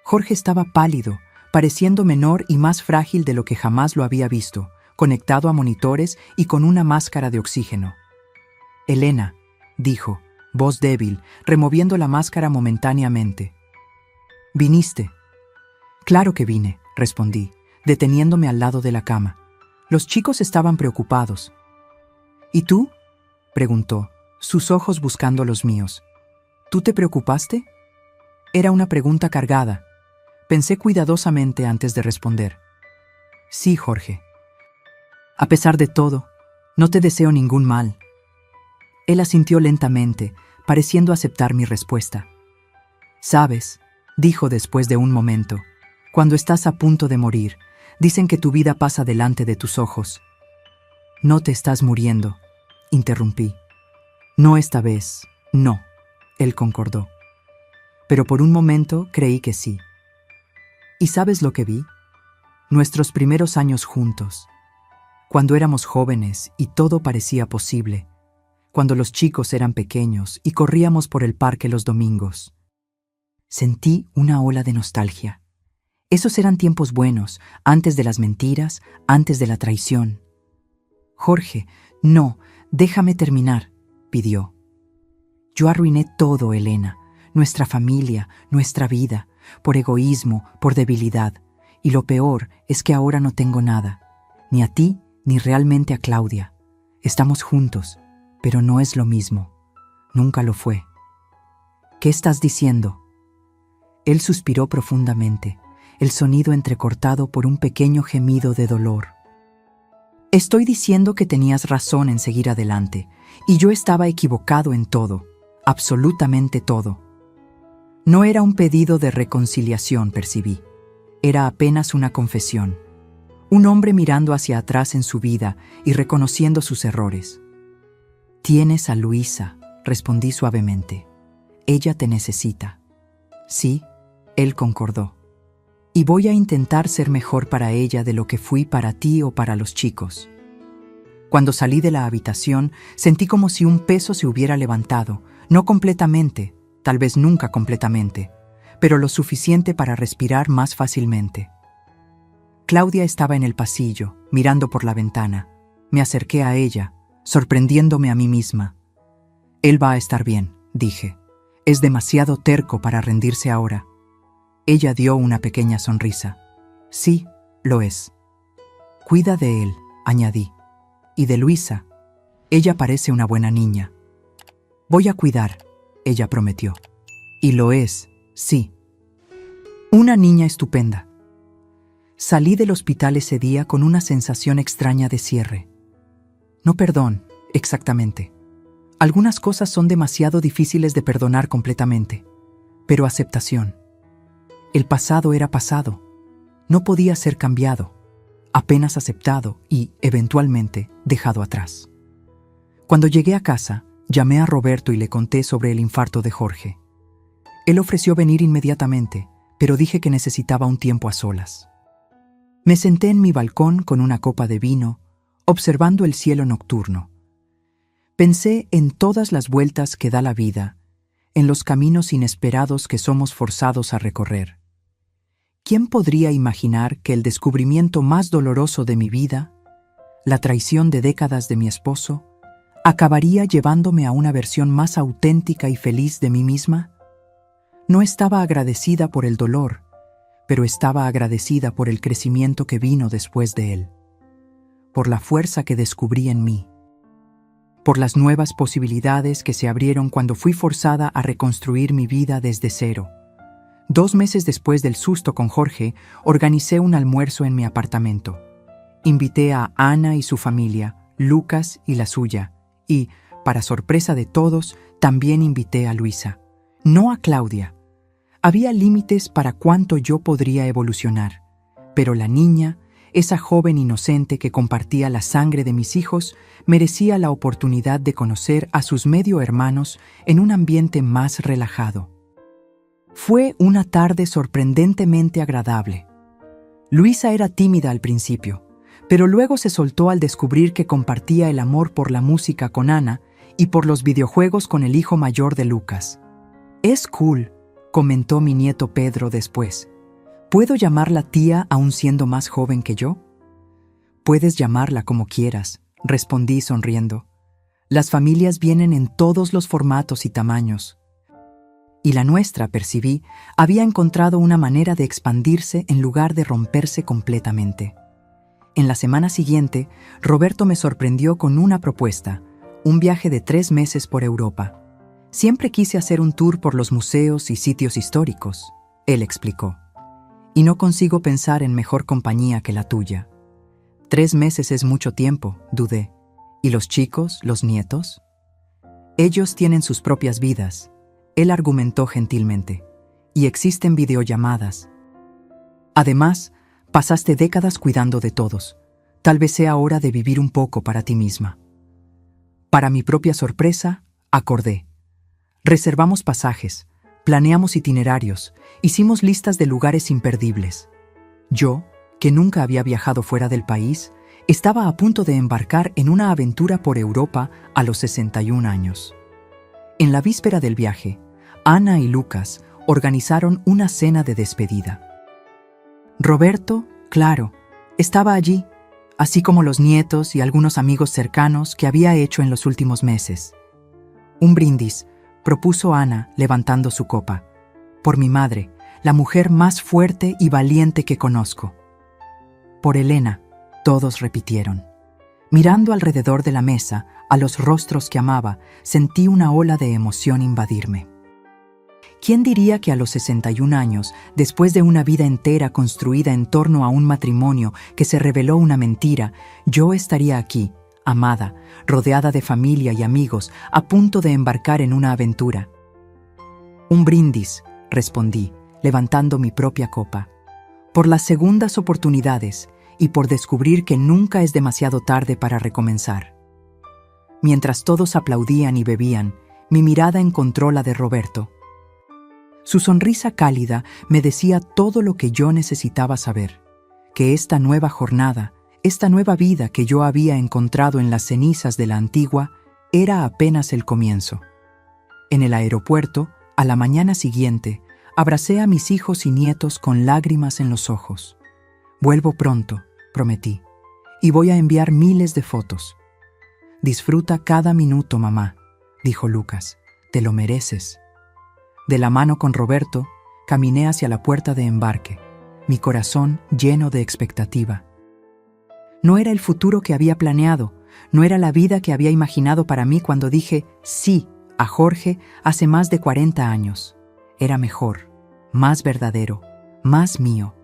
Jorge estaba pálido, pareciendo menor y más frágil de lo que jamás lo había visto, conectado a monitores y con una máscara de oxígeno. Elena, dijo, voz débil, removiendo la máscara momentáneamente. ¿Viniste? Claro que vine, respondí, deteniéndome al lado de la cama. Los chicos estaban preocupados. ¿Y tú? Preguntó, sus ojos buscando los míos. ¿Tú te preocupaste? Era una pregunta cargada. Pensé cuidadosamente antes de responder. Sí, Jorge. A pesar de todo, no te deseo ningún mal. Él asintió lentamente, pareciendo aceptar mi respuesta. Sabes, dijo después de un momento, cuando estás a punto de morir, dicen que tu vida pasa delante de tus ojos. No te estás muriendo, interrumpí. No esta vez, no, él concordó. Pero por un momento creí que sí. ¿Y sabes lo que vi? Nuestros primeros años juntos, cuando éramos jóvenes y todo parecía posible, cuando los chicos eran pequeños y corríamos por el parque los domingos. Sentí una ola de nostalgia. Esos eran tiempos buenos, antes de las mentiras, antes de la traición. Jorge, no, déjame terminar, pidió. Yo arruiné todo, Elena, nuestra familia, nuestra vida, por egoísmo, por debilidad, y lo peor es que ahora no tengo nada, ni a ti ni realmente a Claudia. Estamos juntos, pero no es lo mismo. Nunca lo fue. ¿Qué estás diciendo? Él suspiró profundamente, el sonido entrecortado por un pequeño gemido de dolor. Estoy diciendo que tenías razón en seguir adelante, y yo estaba equivocado en todo, absolutamente todo. No era un pedido de reconciliación, percibí. Era apenas una confesión. Un hombre mirando hacia atrás en su vida y reconociendo sus errores. Tienes a Luisa, respondí suavemente. Ella te necesita. Sí, él concordó. Y voy a intentar ser mejor para ella de lo que fui para ti o para los chicos. Cuando salí de la habitación, sentí como si un peso se hubiera levantado, no completamente, tal vez nunca completamente, pero lo suficiente para respirar más fácilmente. Claudia estaba en el pasillo, mirando por la ventana. Me acerqué a ella, sorprendiéndome a mí misma. Él va a estar bien, dije. Es demasiado terco para rendirse ahora. Ella dio una pequeña sonrisa. Sí, lo es. Cuida de él, añadí. Y de Luisa. Ella parece una buena niña. Voy a cuidar, ella prometió. Y lo es, sí. Una niña estupenda. Salí del hospital ese día con una sensación extraña de cierre. No perdón, exactamente. Algunas cosas son demasiado difíciles de perdonar completamente, pero aceptación. El pasado era pasado. No podía ser cambiado, apenas aceptado y, eventualmente, dejado atrás. Cuando llegué a casa, llamé a Roberto y le conté sobre el infarto de Jorge. Él ofreció venir inmediatamente, pero dije que necesitaba un tiempo a solas. Me senté en mi balcón con una copa de vino, observando el cielo nocturno. Pensé en todas las vueltas que da la vida, en los caminos inesperados que somos forzados a recorrer. ¿Quién podría imaginar que el descubrimiento más doloroso de mi vida, la traición de décadas de mi esposo, acabaría llevándome a una versión más auténtica y feliz de mí misma? No estaba agradecida por el dolor, pero estaba agradecida por el crecimiento que vino después de él, por la fuerza que descubrí en mí, por las nuevas posibilidades que se abrieron cuando fui forzada a reconstruir mi vida desde cero. 2 meses después del susto con Jorge, organicé un almuerzo en mi apartamento. Invité a Ana y su familia, Lucas y la suya, y, para sorpresa de todos, también invité a Luisa. No a Claudia. Había límites para cuánto yo podría evolucionar, pero la niña, esa joven inocente que compartía la sangre de mis hijos, merecía la oportunidad de conocer a sus medio hermanos en un ambiente más relajado. Fue una tarde sorprendentemente agradable. Luisa era tímida al principio, pero luego se soltó al descubrir que compartía el amor por la música con Ana y por los videojuegos con el hijo mayor de Lucas. «Es cool», comentó mi nieto Pedro después. «¿Puedo llamarla tía aún siendo más joven que yo?» «Puedes llamarla como quieras», respondí sonriendo. «Las familias vienen en todos los formatos y tamaños». Y la nuestra, percibí, había encontrado una manera de expandirse en lugar de romperse completamente. En la semana siguiente, Roberto me sorprendió con una propuesta, un viaje de 3 meses por Europa. Siempre quise hacer un tour por los museos y sitios históricos, él explicó. Y no consigo pensar en mejor compañía que la tuya. 3 meses es mucho tiempo, dudé. ¿Y los chicos, los nietos? Ellos tienen sus propias vidas, él argumentó gentilmente, y existen videollamadas. Además, pasaste décadas cuidando de todos. Tal vez sea hora de vivir un poco para ti misma. Para mi propia sorpresa, acordé. Reservamos pasajes, planeamos itinerarios, hicimos listas de lugares imperdibles. Yo, que nunca había viajado fuera del país, estaba a punto de embarcar en una aventura por Europa a los 61 años. En la víspera del viaje, Ana y Lucas organizaron una cena de despedida. Roberto, claro, estaba allí, así como los nietos y algunos amigos cercanos que había hecho en los últimos meses. Un brindis, propuso Ana levantando su copa. Por mi madre, la mujer más fuerte y valiente que conozco. Por Elena, todos repitieron. Mirando alrededor de la mesa, a los rostros que amaba, sentí una ola de emoción invadirme. ¿Quién diría que a los 61 años, después de una vida entera construida en torno a un matrimonio que se reveló una mentira, yo estaría aquí, amada, rodeada de familia y amigos, a punto de embarcar en una aventura? Un brindis, respondí, levantando mi propia copa. Por las segundas oportunidades y por descubrir que nunca es demasiado tarde para recomenzar. Mientras todos aplaudían y bebían, mi mirada encontró la de Roberto. Su sonrisa cálida me decía todo lo que yo necesitaba saber, que esta nueva jornada, esta nueva vida que yo había encontrado en las cenizas de la antigua, era apenas el comienzo. En el aeropuerto, a la mañana siguiente, abracé a mis hijos y nietos con lágrimas en los ojos. Vuelvo pronto, prometí, y voy a enviar miles de fotos. Disfruta cada minuto, mamá, dijo Lucas, te lo mereces. De la mano con Roberto, caminé hacia la puerta de embarque, mi corazón lleno de expectativa. No era el futuro que había planeado, no era la vida que había imaginado para mí cuando dije sí a Jorge hace más de 40 años. Era mejor, más verdadero, más mío.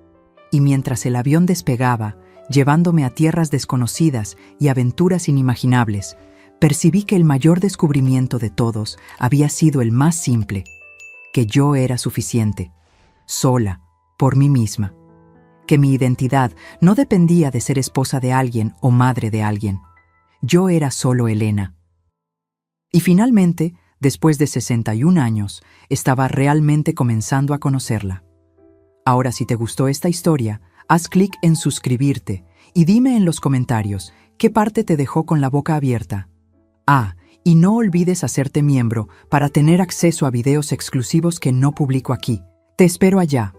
Y mientras el avión despegaba, llevándome a tierras desconocidas y aventuras inimaginables, percibí que el mayor descubrimiento de todos había sido el más simple, que yo era suficiente, sola, por mí misma, que mi identidad no dependía de ser esposa de alguien o madre de alguien. Yo era solo Elena, Y finalmente, después de 61 años, estaba realmente comenzando a conocerla. Ahora, si te gustó esta historia, haz clic en suscribirte y dime en los comentarios qué parte te dejó con la boca abierta. Y no olvides hacerte miembro para tener acceso a videos exclusivos que no publico aquí. Te espero allá.